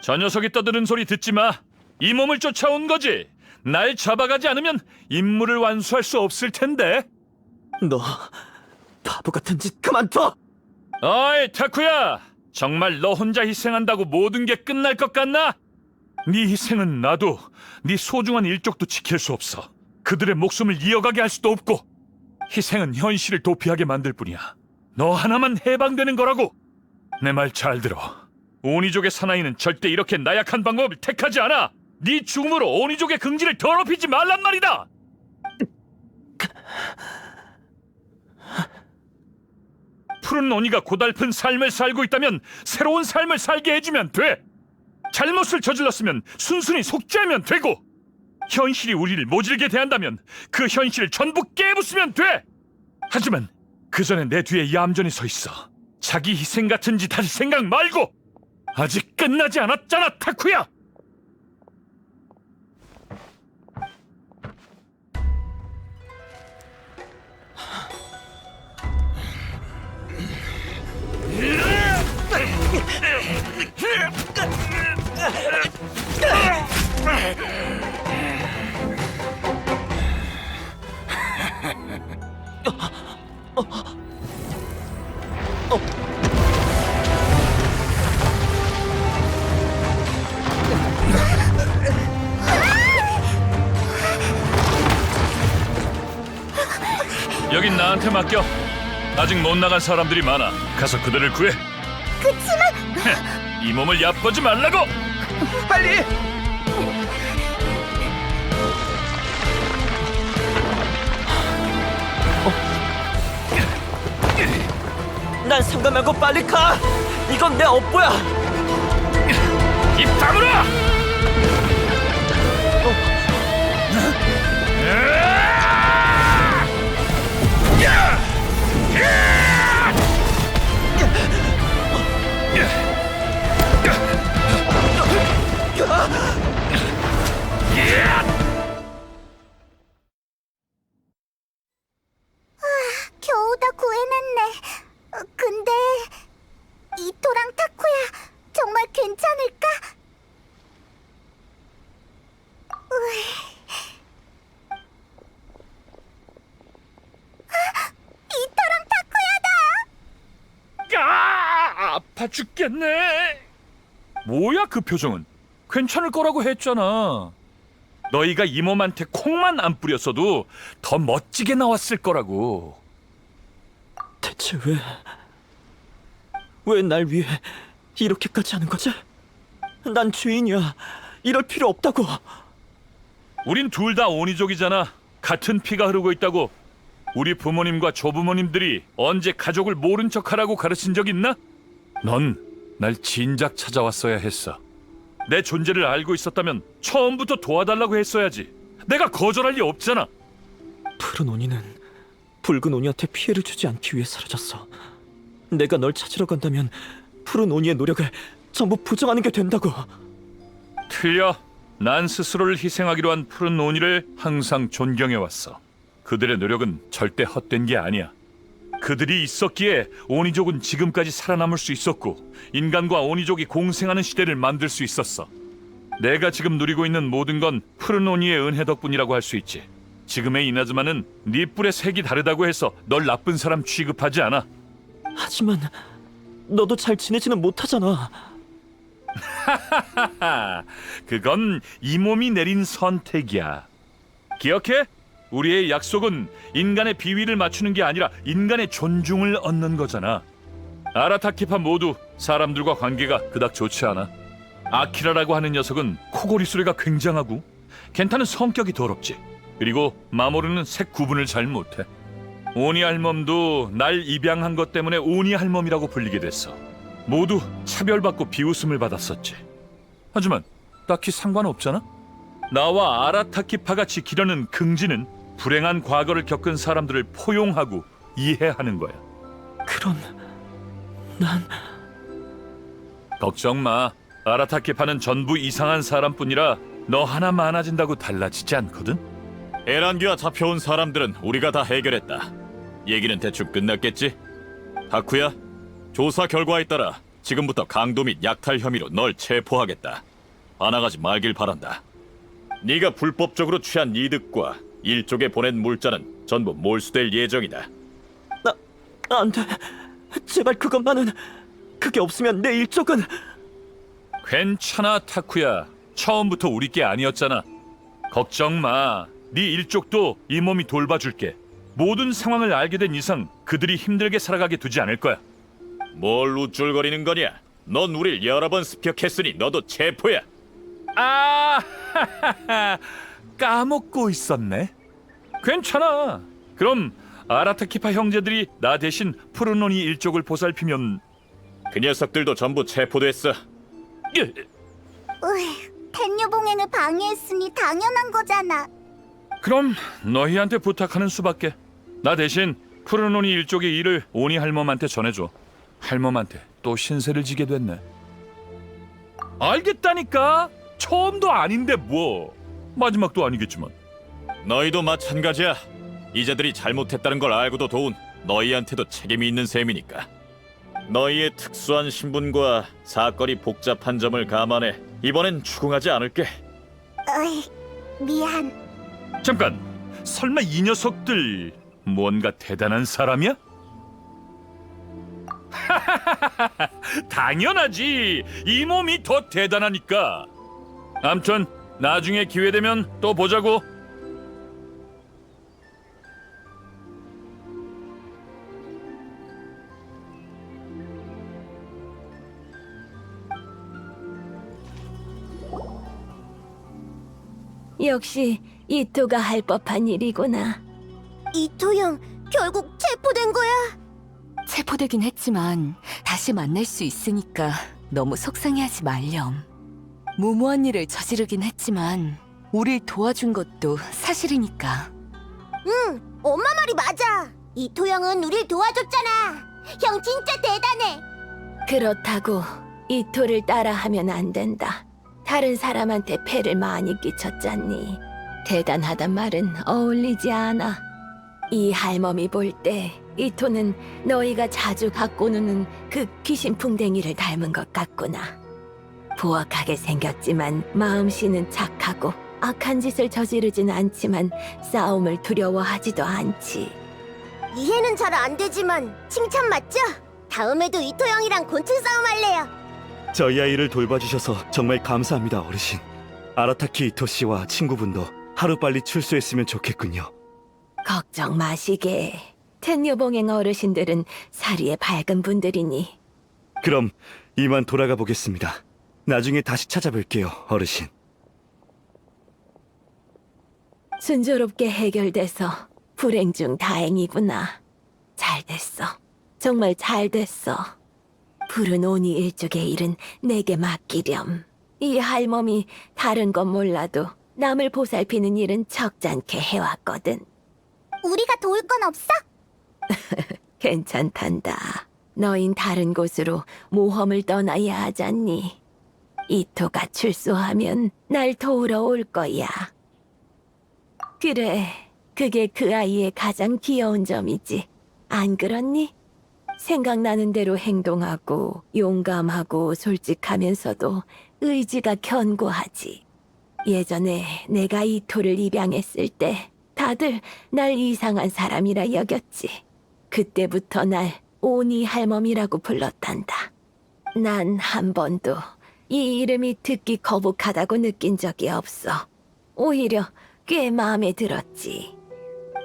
저 녀석이 떠드는 소리 듣지 마. 이 몸을 쫓아온 거지. 날 잡아가지 않으면 임무를 완수할 수 없을 텐데. 너 바보 같은 짓 그만둬. 어이 타쿠야, 정말 너 혼자 희생한다고 모든 게 끝날 것 같나? 네 희생은 나도 네 소중한 일족도 지킬 수 없어. 그들의 목숨을 이어가게 할 수도 없고. 희생은 현실을 도피하게 만들 뿐이야. 너 하나만 해방되는 거라고. 내 말 잘 들어. 오니족의 사나이는 절대 이렇게 나약한 방법을 택하지 않아. 네 죽음으로 오니족의 긍지를 더럽히지 말란 말이다. 푸른 오니가 고달픈 삶을 살고 있다면 새로운 삶을 살게 해주면 돼. 잘못을 저질렀으면 순순히 속죄하면 되고, 현실이 우리를 모질게 대한다면 그 현실을 전부 깨부수면 돼. 하지만 그 전에 내 뒤에 얌전히 서 있어. 자기 희생 같은 짓 할 생각 말고. 아직 끝나지 않았잖아, 타쿠야. 여긴 나한테 맡겨. 아직 못 나간 사람들이 많아. 가서 그들을 구해. 그치만 이 몸을 얕보지 말라고. 빨리. 난 상관 말고 빨리 가. 이건 내 업보야. 입 다물어. 겨우 다 구해냈네. 근데 이토랑 타쿠야 정말 괜찮을까? 으이. 이토랑 타쿠야다. 아파 죽겠네. 뭐야 그 표정은? 괜찮을 거라고 했잖아. 너희가 이 몸한테 콩만 안 뿌렸어도 더 멋지게 나왔을 거라고. 대체 왜 날 위해 이렇게까지 하는 거지? 난 죄인이야. 이럴 필요 없다고. 우린 둘 다 오니족이잖아. 같은 피가 흐르고 있다고. 우리 부모님과 조부모님들이 언제 가족을 모른 척하라고 가르친 적 있나? 넌 날 진작 찾아왔어야 했어. 내 존재를 알고 있었다면 처음부터 도와달라고 했어야지. 내가 거절할 리 없잖아. 푸른 오니는 붉은 오니한테 피해를 주지 않기 위해 사라졌어. 내가 널 찾으러 간다면 푸른 오니의 노력을 전부 부정하는 게 된다고. 틀려. 난 스스로를 희생하기로 한 푸른 오니를 항상 존경해왔어. 그들의 노력은 절대 헛된 게 아니야. 그들이 있었기에 오니족은 지금까지 살아남을 수 있었고 인간과 오니족이 공생하는 시대를 만들 수 있었어. 내가 지금 누리고 있는 모든 건 푸른 오니의 은혜 덕분이라고 할 수 있지. 지금의 이나즈마는 네 뿔의 색이 다르다고 해서 널 나쁜 사람 취급하지 않아. 하지만 너도 잘 지내지는 못하잖아. 그건 이 몸이 내린 선택이야. 기억해? 우리의 약속은 인간의 비위를 맞추는 게 아니라 인간의 존중을 얻는 거잖아. 아라타키파 모두 사람들과 관계가 그닥 좋지 않아. 아키라라고 하는 녀석은 코골이 소리가 굉장하고 켄타는 성격이 더럽지. 그리고 마모루는 색 구분을 잘 못해. 오니 할멈도 날 입양한 것 때문에 오니 할멈이라고 불리게 됐어. 모두 차별받고 비웃음을 받았었지. 하지만 딱히 상관없잖아. 나와 아라타키파가 지키려는 긍지는 불행한 과거를 겪은 사람들을 포용하고 이해하는 거야. 그럼 난 걱정 마. 아라타키파는 전부 이상한 사람뿐이라 너 하나 많아진다고 달라지지 않거든. 에란기와 잡혀온 사람들은 우리가 다 해결했다. 얘기는 대충 끝났겠지? 다쿠야, 조사 결과에 따라 지금부터 강도 및 약탈 혐의로 널 체포하겠다. 반항하지 말길 바란다. 네가 불법적으로 취한 이득과 일족에 보낸 물자는 전부 몰수될 예정이다. 안 돼. 제발 그것만은. 그게 없으면 내 일족은. 괜찮아 타쿠야. 처음부터 우리 게 아니었잖아. 걱정 마. 네 일족도 이 몸이 돌봐줄게. 모든 상황을 알게 된 이상 그들이 힘들게 살아가게 두지 않을 거야. 뭘 우쭐거리는 거냐? 넌 우릴 여러 번 습격했으니 너도 체포야. 아, 까먹고 있었네. 괜찮아. 그럼 아라타키파 형제들이 나 대신 푸르노니 일족을 보살피면. 그 녀석들도 전부 체포됐어. 텐류 봉행을 방해했으니 당연한 거잖아. 그럼 너희한테 부탁하는 수밖에. 나 대신 푸르노니 일족의 일을 오니 할멈한테 전해줘. 할멈한테 또 신세를 지게 됐네. 알겠다니까. 처음도 아닌데 뭐. 마지막도 아니겠지만. 너희도 마찬가지야. 이자들이 잘못했다는 걸 알고도 도운 너희한테도 책임이 있는 셈이니까. 너희의 특수한 신분과 사건이 복잡한 점을 감안해 이번엔 추궁하지 않을게. 미안. 잠깐. 설마 이 녀석들 뭔가 대단한 사람이야? 당연하지. 이 몸이 더 대단하니까. 암튼 나중에 기회 되면 또 보자고. 역시 이토가 할 법한 일이구나. 이토 형 결국 체포된 거야? 체포되긴 했지만 다시 만날 수 있으니까 너무 속상해하지 말렴. 무모한 일을 저지르긴 했지만 우릴 도와준 것도 사실이니까. 응, 엄마 말이 맞아. 이토 형은 우릴 도와줬잖아. 형 진짜 대단해. 그렇다고 이토를 따라하면 안 된다. 다른 사람한테 폐를 많이 끼쳤잖니. 대단하단 말은 어울리지 않아. 이 할멈이 볼 때 이토는 너희가 자주 갖고 노는 그 귀신풍뎅이를 닮은 것 같구나. 부악하게 생겼지만 마음씨는 착하고 악한 짓을 저지르진 않지만 싸움을 두려워하지도 않지. 이해는 잘 안 되지만 칭찬 맞죠? 다음에도 이토 형이랑 곤충 싸움 할래요. 저희 아이를 돌봐주셔서 정말 감사합니다, 어르신. 아라타키 이토 씨와 친구분도 하루빨리 출소했으면 좋겠군요. 걱정 마시게. 텐유봉행 어르신들은 사리에 밝은 분들이니. 그럼 이만 돌아가 보겠습니다. 나중에 다시 찾아뵐게요, 어르신. 순조롭게 해결돼서 불행 중 다행이구나. 잘 됐어. 정말 잘 됐어. 푸른 오니 일족의 일은 내게 맡기렴. 이 할멈이 다른 건 몰라도 남을 보살피는 일은 적잖게 해왔거든. 우리가 도울 건 없어? 괜찮단다. 너흰 다른 곳으로 모험을 떠나야 하잖니. 이토가 출소하면 날 도우러 올 거야. 그래, 그게 그 아이의 가장 귀여운 점이지. 안 그렇니? 생각나는 대로 행동하고 용감하고 솔직하면서도 의지가 견고하지. 예전에 내가 이토를 입양했을 때 다들 날 이상한 사람이라 여겼지. 그때부터 날 오니 할멈이라고 불렀단다. 난 한 번도 이 이름이 듣기 거북하다고 느낀 적이 없어. 오히려 꽤 마음에 들었지.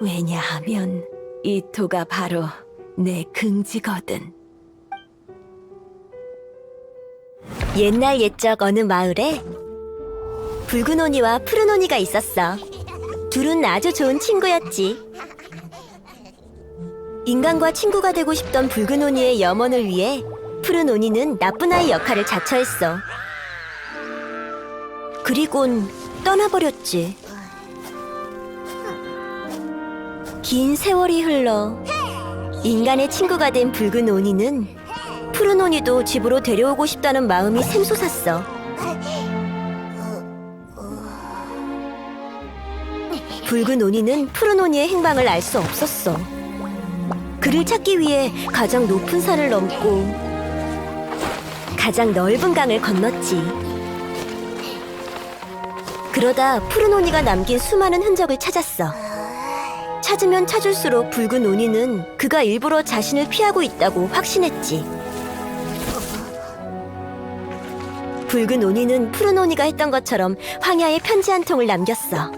왜냐하면 이토가 바로 내 긍지거든. 옛날 옛적 어느 마을에 붉은 오니와 푸른 오니가 있었어. 둘은 아주 좋은 친구였지. 인간과 친구가 되고 싶던 붉은 오니의 염원을 위해 푸른 오니는 나쁜 아이 역할을 자처했어. 그리곤 떠나버렸지. 긴 세월이 흘러 인간의 친구가 된 붉은 오니는 푸른 오니도 집으로 데려오고 싶다는 마음이 샘솟았어. 붉은 오니는 푸른 오니의 행방을 알 수 없었어. 그를 찾기 위해 가장 높은 산을 넘고 가장 넓은 강을 건넜지. 그러다 푸른 오니가 남긴 수많은 흔적을 찾았어. 찾으면 찾을수록 붉은 오니는 그가 일부러 자신을 피하고 있다고 확신했지. 붉은 오니는 푸른 오니가 했던 것처럼 황야에 편지 한 통을 남겼어.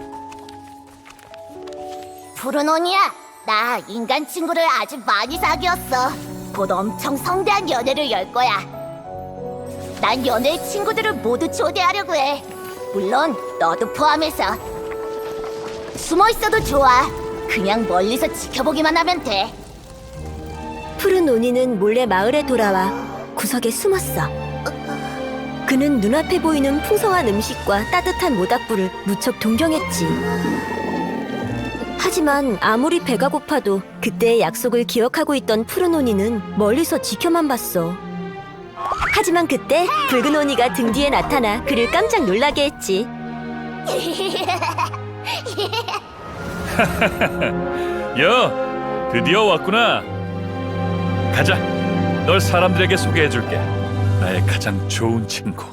푸른 오니야, 나 인간 친구를 아주 많이 사귀었어. 곧 엄청 성대한 연회를 열 거야. 난 연회의 친구들을 모두 초대하려고 해. 물론 너도 포함해서. 숨어 있어도 좋아. 그냥 멀리서 지켜보기만 하면 돼. 푸른 오니는 몰래 마을에 돌아와 구석에 숨었어. 그는 눈앞에 보이는 풍성한 음식과 따뜻한 모닥불을 무척 동경했지. 하지만 아무리 배가 고파도 그때의 약속을 기억하고 있던 푸른 오니는 멀리서 지켜만 봤어. 하지만 그때 붉은 오니가 등 뒤에 나타나 그를 깜짝 놀라게 했지. 야, 드디어 왔구나. 가자. 널 사람들에게 소개해줄게. 나의 가장 좋은 친구.